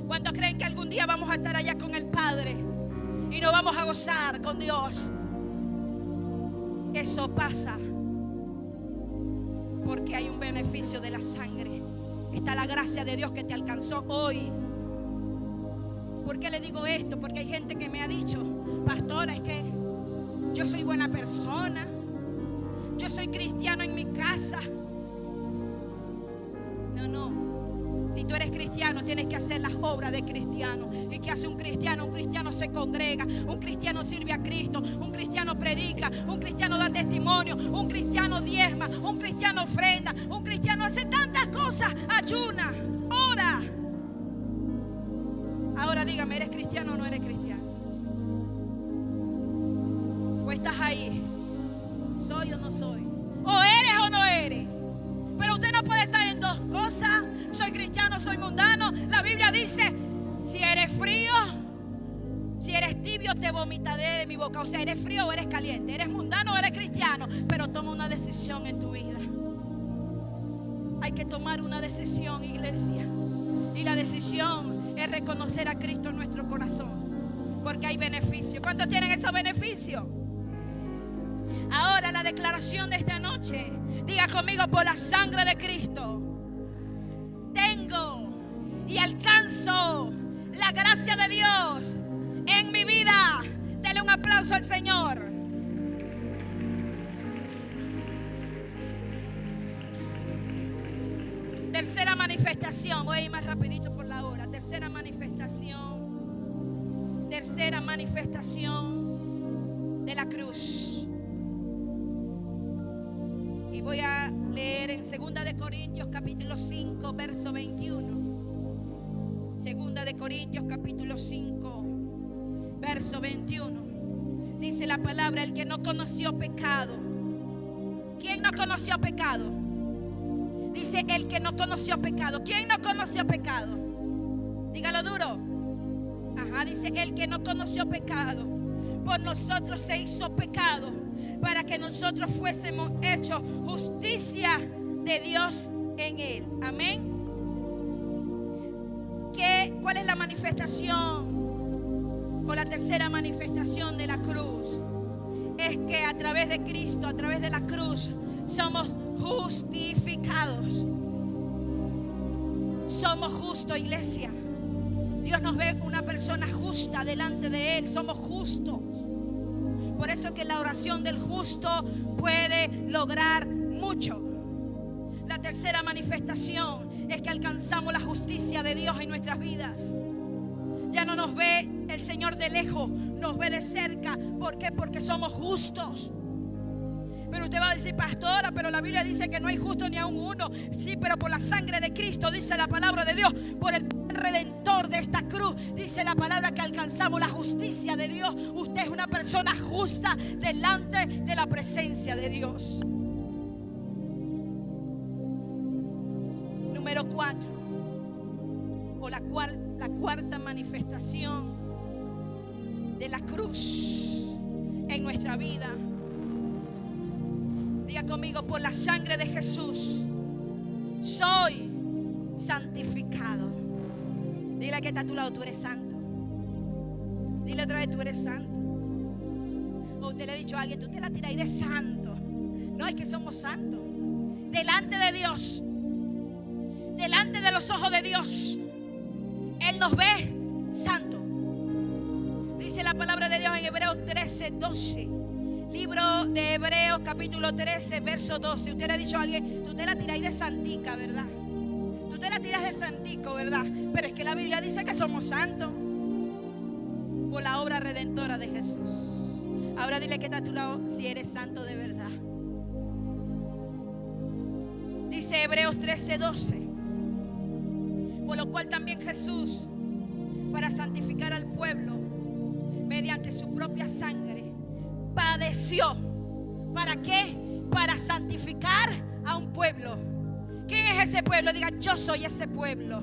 [SPEAKER 2] ¿Cuántos creen que algún día vamos a estar allá con el Padre y nos vamos a gozar con Dios? Eso pasa porque hay un beneficio de la sangre. Está la gracia de Dios que te alcanzó hoy. ¿Por qué le digo esto? Porque hay gente que me ha dicho: pastora, es que yo soy buena persona, yo soy cristiano en mi casa, No. Si tú eres cristiano, tienes que hacer las obras de cristiano. ¿Y qué hace un cristiano? Un cristiano se congrega, un cristiano sirve a Cristo, un cristiano predica, un cristiano da testimonio, un cristiano diezma, un cristiano ofrenda, un cristiano hace tantas cosas, ayuna, ora. Ahora dígame, ¿eres cristiano o no eres cristiano? ¿O estás ahí? ¿Soy o no soy? ¿O eres o no eres? Pero usted no puede estar en dos cosas. Soy cristiano, soy mundano. La Biblia dice, si eres frío, si eres tibio, te vomitaré de mi boca. O sea, eres frío o eres caliente, eres mundano o eres cristiano. Pero toma una decisión en tu vida. Hay que tomar una decisión, iglesia. Y la decisión es reconocer a Cristo en nuestro corazón, porque hay beneficios. ¿Cuántos tienen esos beneficios? Ahora la declaración de esta noche. Diga conmigo: por la sangre de Cristo tengo y alcanzo la gracia de Dios en mi vida. Dele un aplauso al Señor. Tercera manifestación. Voy a ir más rapidito por la hora. Tercera manifestación. Tercera manifestación de la cruz. Y voy a leer en 2 de Corintios capítulo 5 verso 21. 2 de Corintios capítulo 5 verso 21. Dice la palabra: el que no conoció pecado. ¿Quién no conoció pecado? Dice: el que no conoció pecado. ¿Quién no conoció pecado? Dígalo duro. Ajá, dice: el que no conoció pecado, por nosotros se hizo pecado, para que nosotros fuésemos hechos justicia de Dios en él. Amén. ¿Cuál es la manifestación o la tercera manifestación de la cruz? Es que a través de Cristo, a través de la cruz, somos justificados. Somos justos, iglesia. Dios nos ve una persona justa delante de Él. Somos justos. Por eso que la oración del justo puede lograr mucho. La tercera manifestación es que alcanzamos la justicia de Dios en nuestras vidas. Ya no nos ve el Señor de lejos, nos ve de cerca. ¿Por qué? Porque somos justos. Pero usted va a decir: pastora, pero la Biblia dice que no hay justo ni aun uno. Sí, pero por la sangre de Cristo, dice la palabra de Dios, por el redentor de esta cruz, dice la palabra que alcanzamos la justicia de Dios. Usted es una persona justa delante de la presencia de Dios. Número 4, o la cuarta manifestación de la cruz en nuestra vida. Diga conmigo: por la sangre de Jesús soy santificado. Dile a que está a tu lado: tú eres santo. Dile otra vez: tú eres santo. O usted le ha dicho a alguien: tú te la tiras ahí de santo. No, es que somos santos delante de Dios, delante de los ojos de Dios. Él nos ve santo. Dice la palabra de Dios en Hebreos 13:12. Libro de Hebreos capítulo 13 verso 12. Usted le ha dicho a alguien: tú te la tiras ahí de santica, ¿verdad? Tú te la tiras de santico, ¿verdad? Pero es que la Biblia dice que somos santos por la obra redentora de Jesús. Ahora dile que está a tu lado si eres santo de verdad. Dice Hebreos 13:12. Por lo cual también Jesús, para santificar al pueblo mediante su propia sangre, padeció. ¿Para qué? Para santificar a un pueblo. ¿Quién es ese pueblo? Diga: yo soy ese pueblo.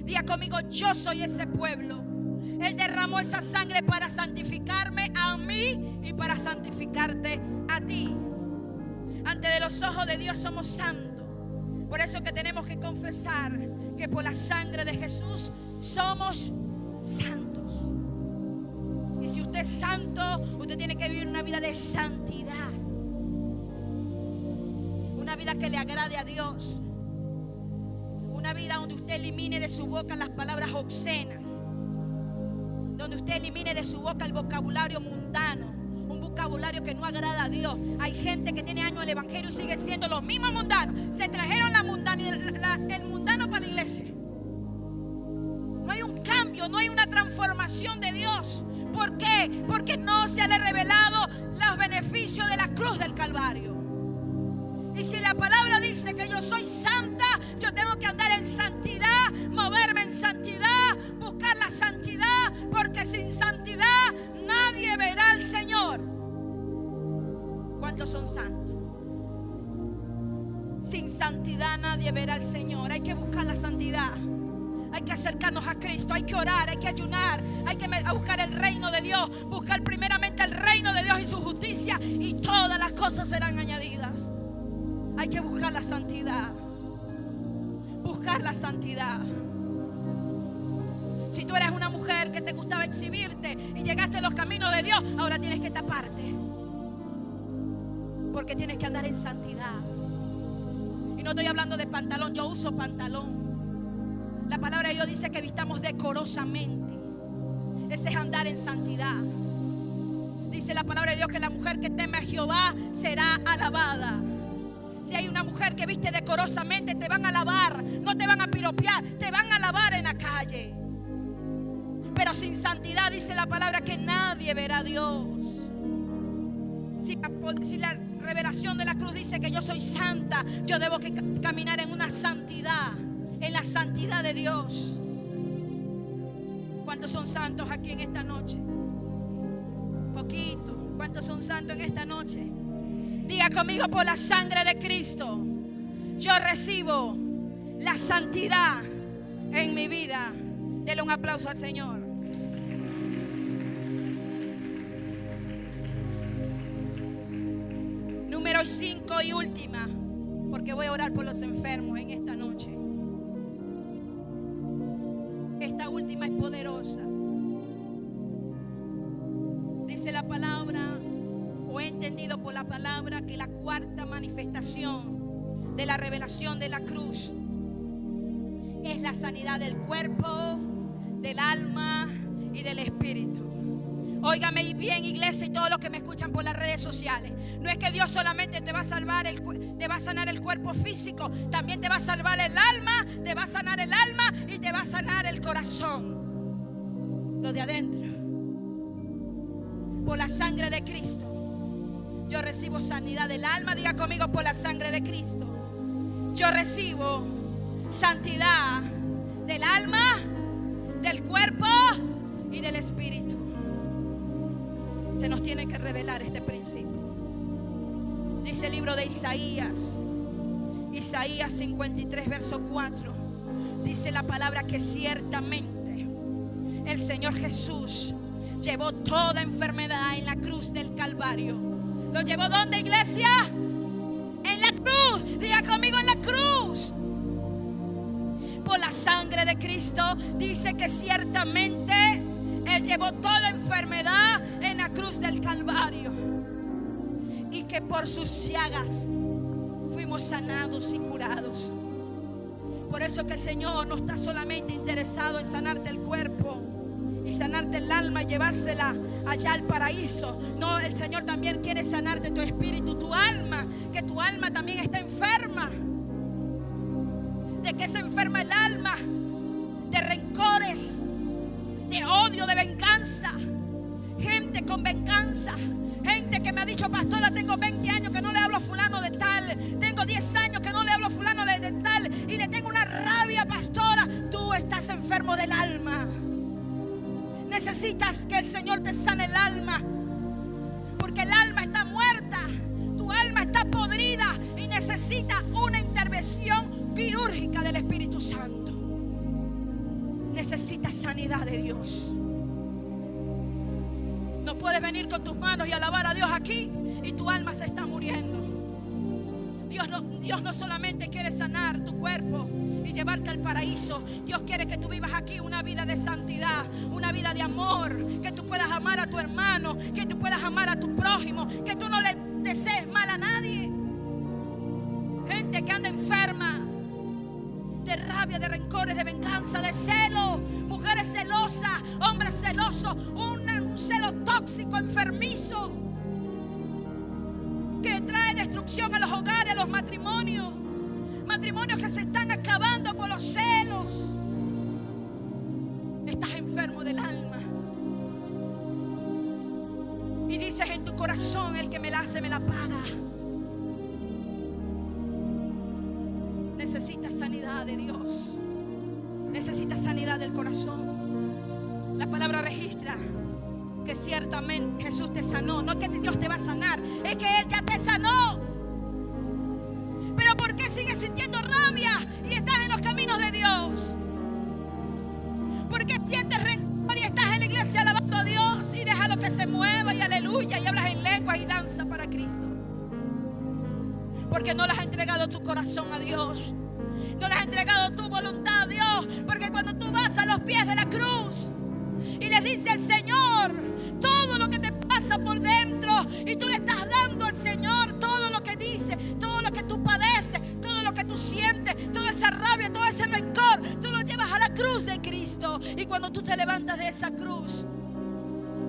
[SPEAKER 2] Diga conmigo: yo soy ese pueblo. Él derramó esa sangre para santificarme a mí y para santificarte a ti. Ante de los ojos de Dios somos santos. Por eso que tenemos que confesar que por la sangre de Jesús somos santos. Y si usted es santo, usted tiene que vivir una vida de santidad. Una vida que le agrade a Dios. Una vida donde usted elimine de su boca las palabras obscenas. Donde usted elimine de su boca el vocabulario mundano. Un vocabulario que no agrada a Dios. Hay gente que tiene años en el evangelio y sigue siendo los mismos mundanos. Se trajeron el mundano para la iglesia. No hay un cambio, no hay una transformación de Dios. ¿Por qué? Porque no se le ha revelado los beneficios de la cruz del Calvario. Y si la palabra dice que yo soy santa, yo tengo que andar en santidad, moverme en santidad, buscar la santidad, porque sin santidad nadie verá al Señor. ¿Cuántos son santos? Sin santidad nadie verá al Señor. Hay que buscar la santidad. Hay que acercarnos a Cristo, hay que orar, hay que ayunar, hay que buscar el reino de Dios, buscar primeramente el reino de Dios y su justicia, y todas las cosas serán añadidas. Hay que buscar la santidad. Buscar la santidad. Si tú eres una mujer que te gustaba exhibirte y llegaste a los caminos de Dios, ahora tienes que taparte, porque tienes que andar en santidad. Y no estoy hablando de pantalón, yo uso pantalón. La palabra de Dios dice que vistamos decorosamente. Ese es andar en santidad. Dice la palabra de Dios que la mujer que teme a Jehová será alabada. Si hay una mujer que viste decorosamente, te van a alabar, no te van a piropear, te van a alabar en la calle. Pero sin santidad dice la palabra que nadie verá a Dios. Si la revelación de la cruz dice que yo soy santa, yo debo que caminar en una santidad, en la santidad de Dios. ¿Cuántos son santos aquí en esta noche? Poquito. ¿Cuántos son santos en esta noche? Diga conmigo: por la sangre de Cristo yo recibo la santidad en mi vida. Dele un aplauso al Señor. Número 5 y última, porque voy a orar por los enfermos en esta noche. Esta última es poderosa. Dice la palabra, o he entendido por la palabra, que la cuarta manifestación de la revelación de la cruz es la sanidad del cuerpo, del alma y del espíritu. Óigame bien, iglesia, y todos los que me escuchan por las redes sociales. No es que Dios solamente te va a salvar te va a sanar el cuerpo físico, también te va a salvar el alma, te va a sanar el alma y te va a sanar el corazón, lo de adentro. Por la sangre de Cristo yo recibo sanidad del alma. Diga conmigo: por la sangre de Cristo yo recibo santidad del alma, del cuerpo y del espíritu. Se nos tiene que revelar este principio. Dice el libro de Isaías 53 verso 4. Dice la palabra que ciertamente el Señor Jesús llevó toda enfermedad en la cruz del Calvario. ¿Lo llevó dónde, iglesia? En la cruz. Diga conmigo: en la cruz. Por la sangre de Cristo dice que ciertamente Él llevó toda enfermedad en la cruz del Calvario, y que por sus llagas fuimos sanados y curados. Por eso que el Señor no está solamente interesado en sanarte el cuerpo y sanarte el alma y llevársela allá al paraíso. No, el Señor también quiere sanarte tu espíritu, tu alma, que tu alma también está enferma. ¿De qué se enferma el alma? De rencores, de odio, de venganza. Gente con venganza, gente que me ha dicho: pastora, tengo 20 años que no le hablo a fulano de tal, tengo 10 años que no le hablo a fulano de tal, y le tengo una rabia, pastora. Tú estás enfermo del alma. Necesitas que el Señor te sane el alma, porque el alma está muerta, tu alma está podrida y necesita una intervención quirúrgica del Espíritu Santo. Necesitas sanidad de Dios. No puedes venir con tus manos y alabar a Dios aquí y tu alma se está muriendo. Dios no solamente quiere sanar tu cuerpo y llevarte al paraíso. Dios quiere que tú vivas aquí una vida de santidad, una vida de amor, que tú puedas amar a tu hermano, que tú puedas amar a tu prójimo, que tú no le desees mal a nadie. Gente que anda enferma de rabia, de rencores, de venganza, de celo, mujeres celosas, hombres celosos, un celo tóxico, enfermizo, destrucción a los hogares, a los matrimonios. Matrimonios que se están acabando por los celos. Estás enfermo del alma. Y dices en tu corazón: el que me la hace, me la paga. Necesitas sanidad de Dios. Necesitas sanidad del corazón. La palabra registra que ciertamente Jesús te sanó. No es que Dios te va a sanar, es que Él ya te sanó. Pero ¿por qué sigues sintiendo rabia y estás en los caminos de Dios? ¿Por qué sientes rencor y estás en la iglesia alabando a Dios y déjalo que se mueva y aleluya y hablas en lengua y danza para Cristo? Porque no le has entregado tu corazón a Dios. No le has entregado tu voluntad a Dios. Porque cuando tú vas a los pies de la cruz y le dices al Señor todo lo que te pasa por dentro, y tú le estás dando al Señor todo lo que dice, todo lo que tú padeces, todo lo que tú sientes, toda esa rabia, todo ese rencor, tú lo llevas a la cruz de Cristo. Y cuando tú te levantas de esa cruz,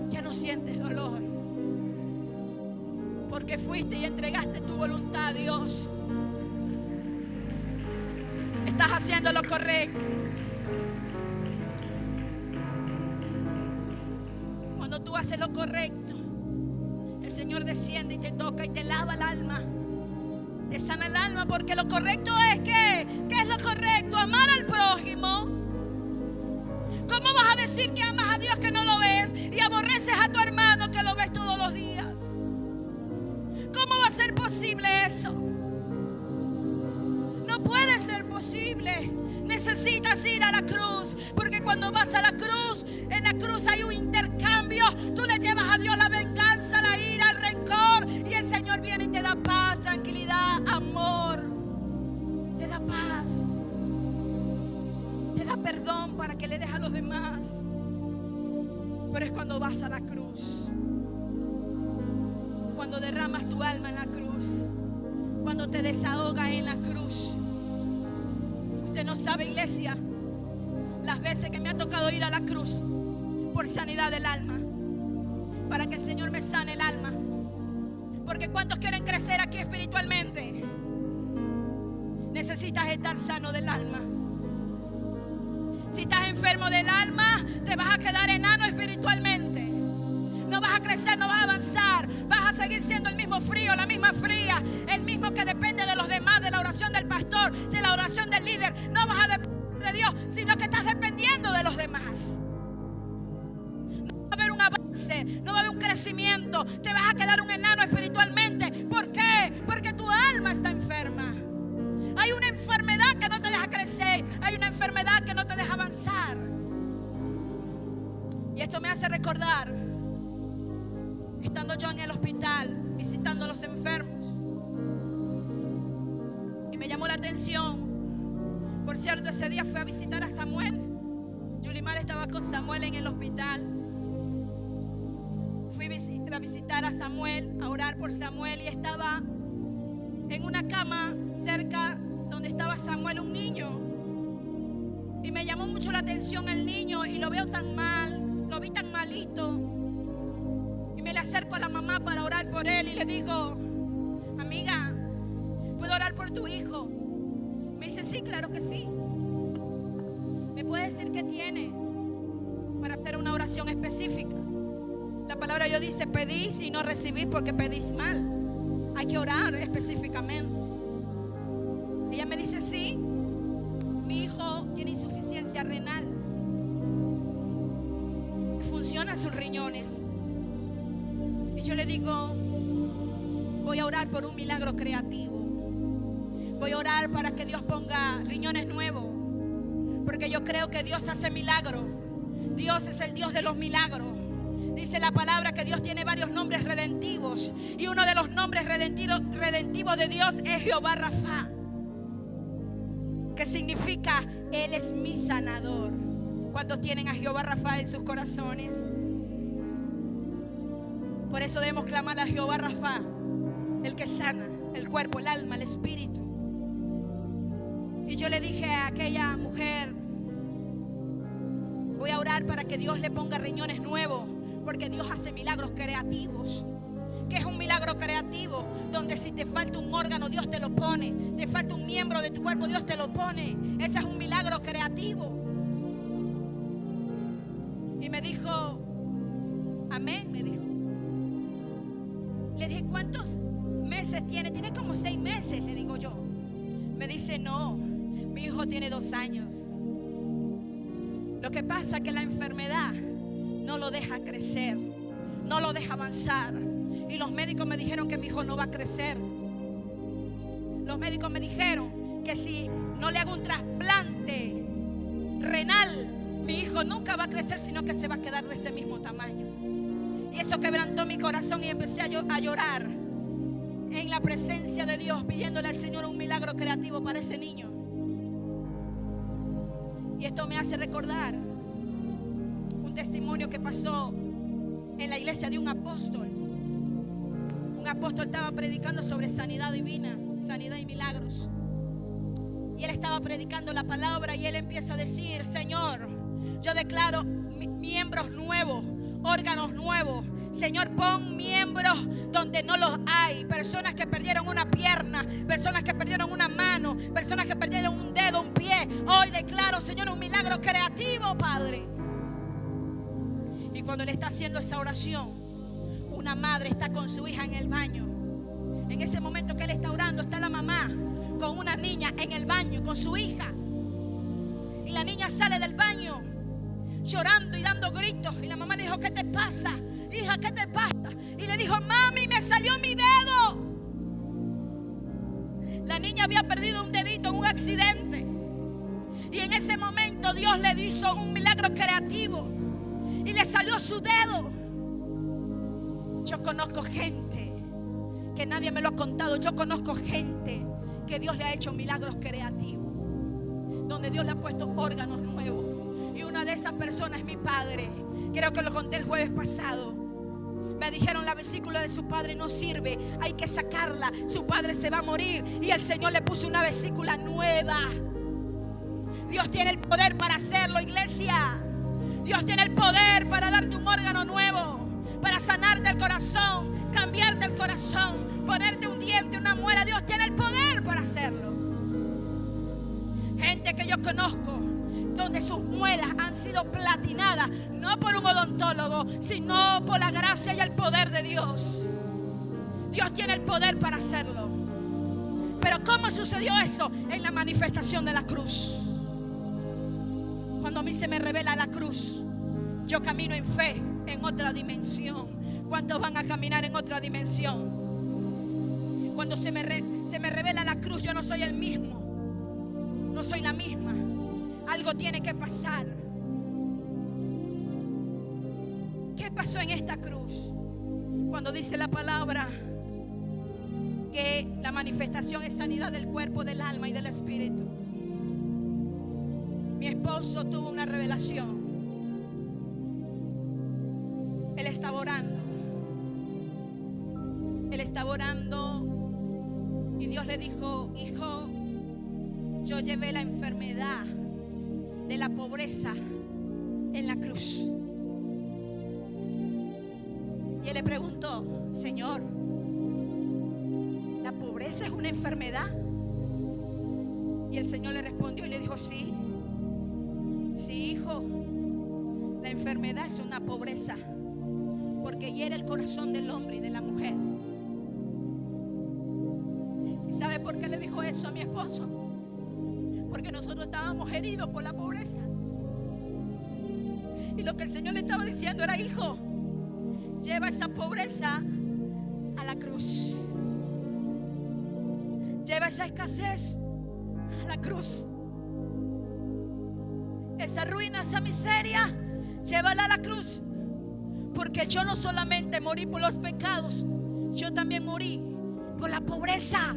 [SPEAKER 2] ya no sientes dolor, porque fuiste y entregaste tu voluntad a Dios. Estás haciendo lo correcto. Cuando tú haces lo correcto, el Señor desciende y te toca y te lava el alma, te sana el alma, porque lo correcto es ¿qué es lo correcto? Amar al prójimo. ¿Cómo vas a decir que amas a Dios que no lo ves y aborreces a tu hermano que lo ves todos los días? ¿Cómo va a ser posible eso? No puede ser posible. Necesitas ir a la cruz, porque cuando vas a la cruz, en la cruz hay un intercambio. Tú le llevas a Dios la venganza, la ira, el rencor, y el Señor viene y te da paz, tranquilidad, amor. Te da paz, te da perdón para que le des a los demás. Pero es cuando vas a la cruz, cuando derramas tu alma en la cruz, cuando te desahogas en la cruz. Usted no sabe, iglesia, las veces que me ha tocado ir a la cruz por sanidad del alma, para que el Señor me sane el alma. Porque ¿cuántos quieren crecer aquí espiritualmente? Necesitas estar sano del alma. Si estás enfermo del alma, te vas a quedar enano espiritualmente. No vas a crecer, no vas a avanzar. Vas a seguir siendo el mismo frío, la misma fría, el mismo que depende de los demás, de la oración del pastor, de la oración del líder. No vas a depender de Dios, sino que estás dependiendo de los demás. No va a haber un avance, no va a haber un crecimiento. Te vas a quedar un enano espiritualmente. ¿Por qué? Porque tu alma está enferma. Hay una enfermedad que no te deja crecer. Hay una enfermedad que no te deja avanzar. Y esto me hace recordar, estando yo en el hospital visitando a los enfermos, y me llamó la atención. Por cierto, ese día fui a visitar a Samuel. Yulimar estaba con Samuel en el hospital. Fui a visitar a Samuel, a orar por Samuel, y estaba en una cama cerca donde estaba Samuel, un niño. Y me llamó mucho la atención el niño, y lo veo tan mal, lo vi tan malito. Me le acerco a la mamá para orar por él y le digo: amiga, ¿puedo orar por tu hijo? Me dice: sí, claro que sí. ¿Me puede decir qué tiene para hacer una oración específica? La palabra de Dios dice: pedís y no recibís porque pedís mal. Hay que orar específicamente. Ella me dice: sí, mi hijo tiene insuficiencia renal, funcionan sus riñones. Y yo le digo: voy a orar por un milagro creativo. Voy a orar para que Dios ponga riñones nuevos, porque yo creo que Dios hace milagros. Dios es el Dios de los milagros. Dice la palabra que Dios tiene varios nombres redentivos, y uno de los nombres redentivos de Dios es Jehová Rafa, que significa Él es mi sanador. ¿Cuántos tienen a Jehová Rafa en sus corazones? Por eso debemos clamar a Jehová Rafa, el que sana el cuerpo, el alma, el espíritu. Y yo le dije a aquella mujer: voy a orar para que Dios le ponga riñones nuevos, porque Dios hace milagros creativos. que es un milagro creativo, donde si te falta un órgano, Dios te lo pone. Te falta un miembro de tu cuerpo, Dios te lo pone. Ese es un milagro creativo. Y me dijo, amén, me dijo. Le dije, ¿cuántos meses tiene? Tiene como 6 meses, le digo yo. Me dice, no, mi hijo tiene 2 años. Lo que pasa es que la enfermedad no lo deja crecer, no lo deja avanzar. Y los médicos me dijeron que mi hijo no va a crecer. Los médicos me dijeron que si no le hago un trasplante renal, mi hijo nunca va a crecer, sino que se va a quedar de ese mismo tamaño. Y eso quebrantó mi corazón y empecé a llorar en la presencia de Dios, pidiéndole al Señor un milagro creativo para ese niño. Y esto me hace recordar un testimonio que pasó en la iglesia de un apóstol. Un apóstol estaba predicando sobre sanidad divina, sanidad y milagros. Y él estaba predicando la palabra y él empieza a decir, Señor, yo declaro miembros nuevos, órganos nuevos. Señor, pon miembros donde no los hay. Personas que perdieron una pierna, personas que perdieron una mano, personas que perdieron un dedo, un pie. Hoy declaro, Señor, un milagro creativo, Padre. Y cuando él está haciendo esa oración, una madre está con su hija en el baño. En ese momento que él está orando, está la mamá con una niña en el baño, con su hija. Y la niña sale del baño llorando y dando gritos. Y la mamá le dijo, ¿qué te pasa? Hija, ¿qué te pasa? Y le dijo, mami, me salió mi dedo. La niña había perdido un dedito en un accidente. Y en ese momento Dios le hizo un milagro creativo y le salió su dedo. Yo conozco gente que nadie me lo ha contado. Yo conozco gente que Dios le ha hecho milagros creativos, donde Dios le ha puesto órganos nuevos. Y una de esas personas es mi padre. Creo que lo conté el jueves pasado. Me dijeron, la vesícula de su padre no sirve, hay que sacarla, su padre se va a morir. Y el Señor le puso una vesícula nueva. Dios tiene el poder para hacerlo, iglesia. Dios tiene el poder para darte un órgano nuevo, para sanarte el corazón, cambiarte el corazón, ponerte un diente, una muela. Dios tiene el poder para hacerlo. Gente que yo conozco, donde sus muelas han sido platinadas, no por un odontólogo, sino por la gracia y el poder de Dios. Dios tiene el poder para hacerlo. Pero ¿cómo sucedió eso? En la manifestación de la cruz. Cuando a mí se me revela la cruz, yo camino en fe, en otra dimensión. ¿Cuántos van a caminar en otra dimensión? Cuando se me revela la cruz, yo no soy el mismo, no soy la misma. Algo tiene que pasar. ¿Qué pasó en esta cruz? Cuando dice la palabra que la manifestación es sanidad del cuerpo, del alma y del espíritu. Mi esposo tuvo una revelación. Él estaba orando. Él estaba orando y Dios le dijo, hijo, yo llevé la enfermedad de la pobreza en la cruz. Y él le preguntó, Señor, ¿la pobreza es una enfermedad? Y el Señor le respondió y le dijo, sí, hijo, la enfermedad es una pobreza, porque hiere el corazón del hombre y de la mujer. ¿Y sabe por qué le dijo eso a mi esposo? Porque nosotros estábamos heridos por la pobreza. Y lo que el Señor le estaba diciendo era, hijo, lleva esa pobreza a la cruz. Lleva esa escasez a la cruz. Esa ruina, esa miseria, llévala a la cruz. Porque yo no solamente morí por los pecados, yo también morí por la pobreza,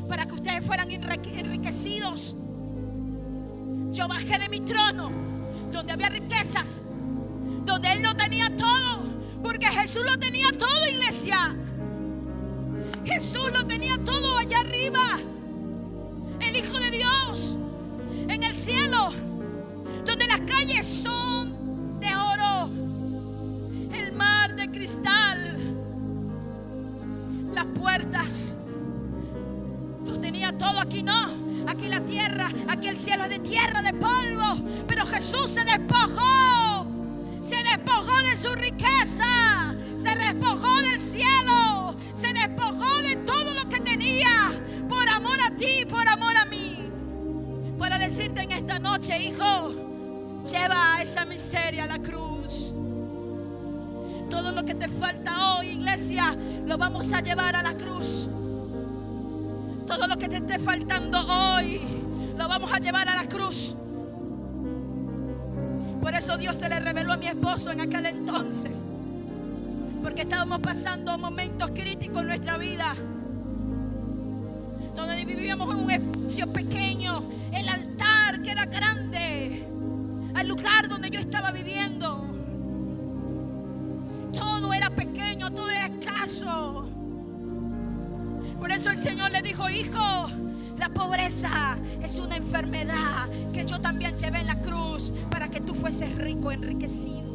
[SPEAKER 2] para que ustedes fueran enriquecidos. Yo bajé de mi trono, donde había riquezas, donde Él lo tenía todo, porque Jesús lo tenía todo, iglesia. Jesús lo tenía todo allá arriba. El Hijo de Dios en el cielo, donde las calles son de oro, el mar de cristal, puertas. Tú tenías todo, aquí no. Aquí la tierra, aquí el cielo es de tierra, de polvo. Pero Jesús se despojó. Se despojó de su riqueza. Se despojó del cielo. Se despojó de todo lo que tenía. Por amor a ti, por amor a mí. Para decirte en esta noche, hijo, lleva esa miseria a la cruz. Todo lo que te falta hoy, iglesia, lo vamos a llevar a la cruz. Todo lo que te esté faltando hoy, lo vamos a llevar a la cruz. Por eso Dios se le reveló a mi esposo en aquel entonces. Porque estábamos pasando momentos críticos en nuestra vida. Donde vivíamos en un espacio pequeño. El altar que era grande. Al lugar donde yo estaba viviendo. Todo era pequeño, todo era escaso. Por eso el Señor le dijo, hijo, la pobreza es una enfermedad que yo también llevé en la cruz para que tú fueses rico, enriquecido.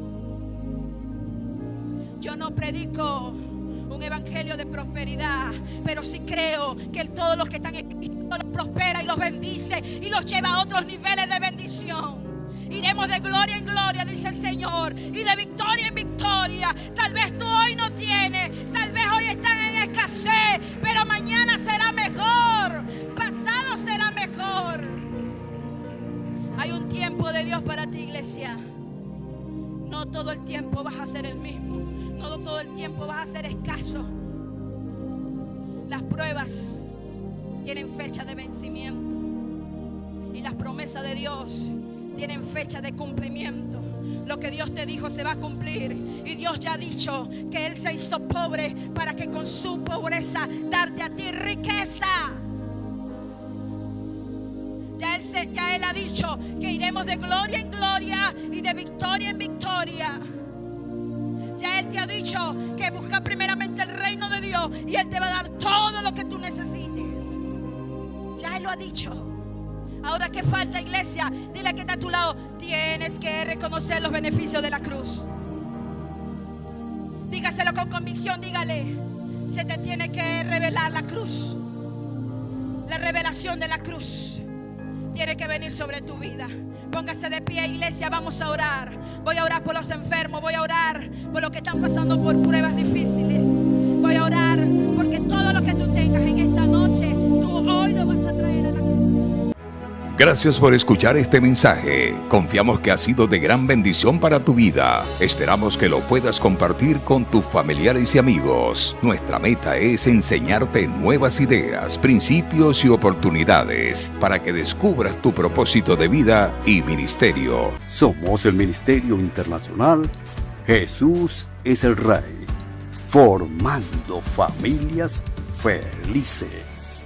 [SPEAKER 2] Yo no predico un evangelio de prosperidad, pero sí creo que todos los que están en Cristo los prospera y los bendice y los lleva a otros niveles de bendición. Iremos de gloria en gloria, dice el Señor, y de victoria en victoria. Tal vez tú hoy no tienes, tal vez hoy están en escasez, pero mañana será mejor, pasado será mejor. Hay un tiempo de Dios para ti, iglesia. No todo el tiempo vas a ser el mismo, no todo el tiempo vas a ser escaso. Las pruebas tienen fecha de vencimiento y las promesas de Dios tienen fecha de cumplimiento. Lo que Dios te dijo se va a cumplir. Y Dios ya ha dicho que Él se hizo pobre para que con su pobreza darte a ti riqueza. Ya Él ha dicho que iremos de gloria en gloria y de victoria en victoria. Ya Él te ha dicho que busca primeramente el reino de Dios y Él te va a dar todo lo que tú necesites. Ya Él lo ha dicho. Ahora, ¿qué falta, iglesia? Dile que está a tu lado. Tienes que reconocer los beneficios de la cruz. Dígaselo con convicción, dígale. Se te tiene que revelar la cruz. La revelación de la cruz tiene que venir sobre tu vida. Póngase de pie, iglesia, vamos a orar. Voy a orar por los enfermos. Voy a orar por los que están pasando por pruebas difíciles. Voy a orar porque todo lo que tú tengas en esta noche, tú hoy lo vas a traer a la cruz.
[SPEAKER 3] Gracias por escuchar este mensaje. Confiamos que ha sido de gran bendición para tu vida. Esperamos que lo puedas compartir con tus familiares y amigos. Nuestra meta es enseñarte nuevas ideas, principios y oportunidades para que descubras tu propósito de vida y ministerio.
[SPEAKER 1] Somos el Ministerio Internacional Jesús es el Rey, formando familias felices.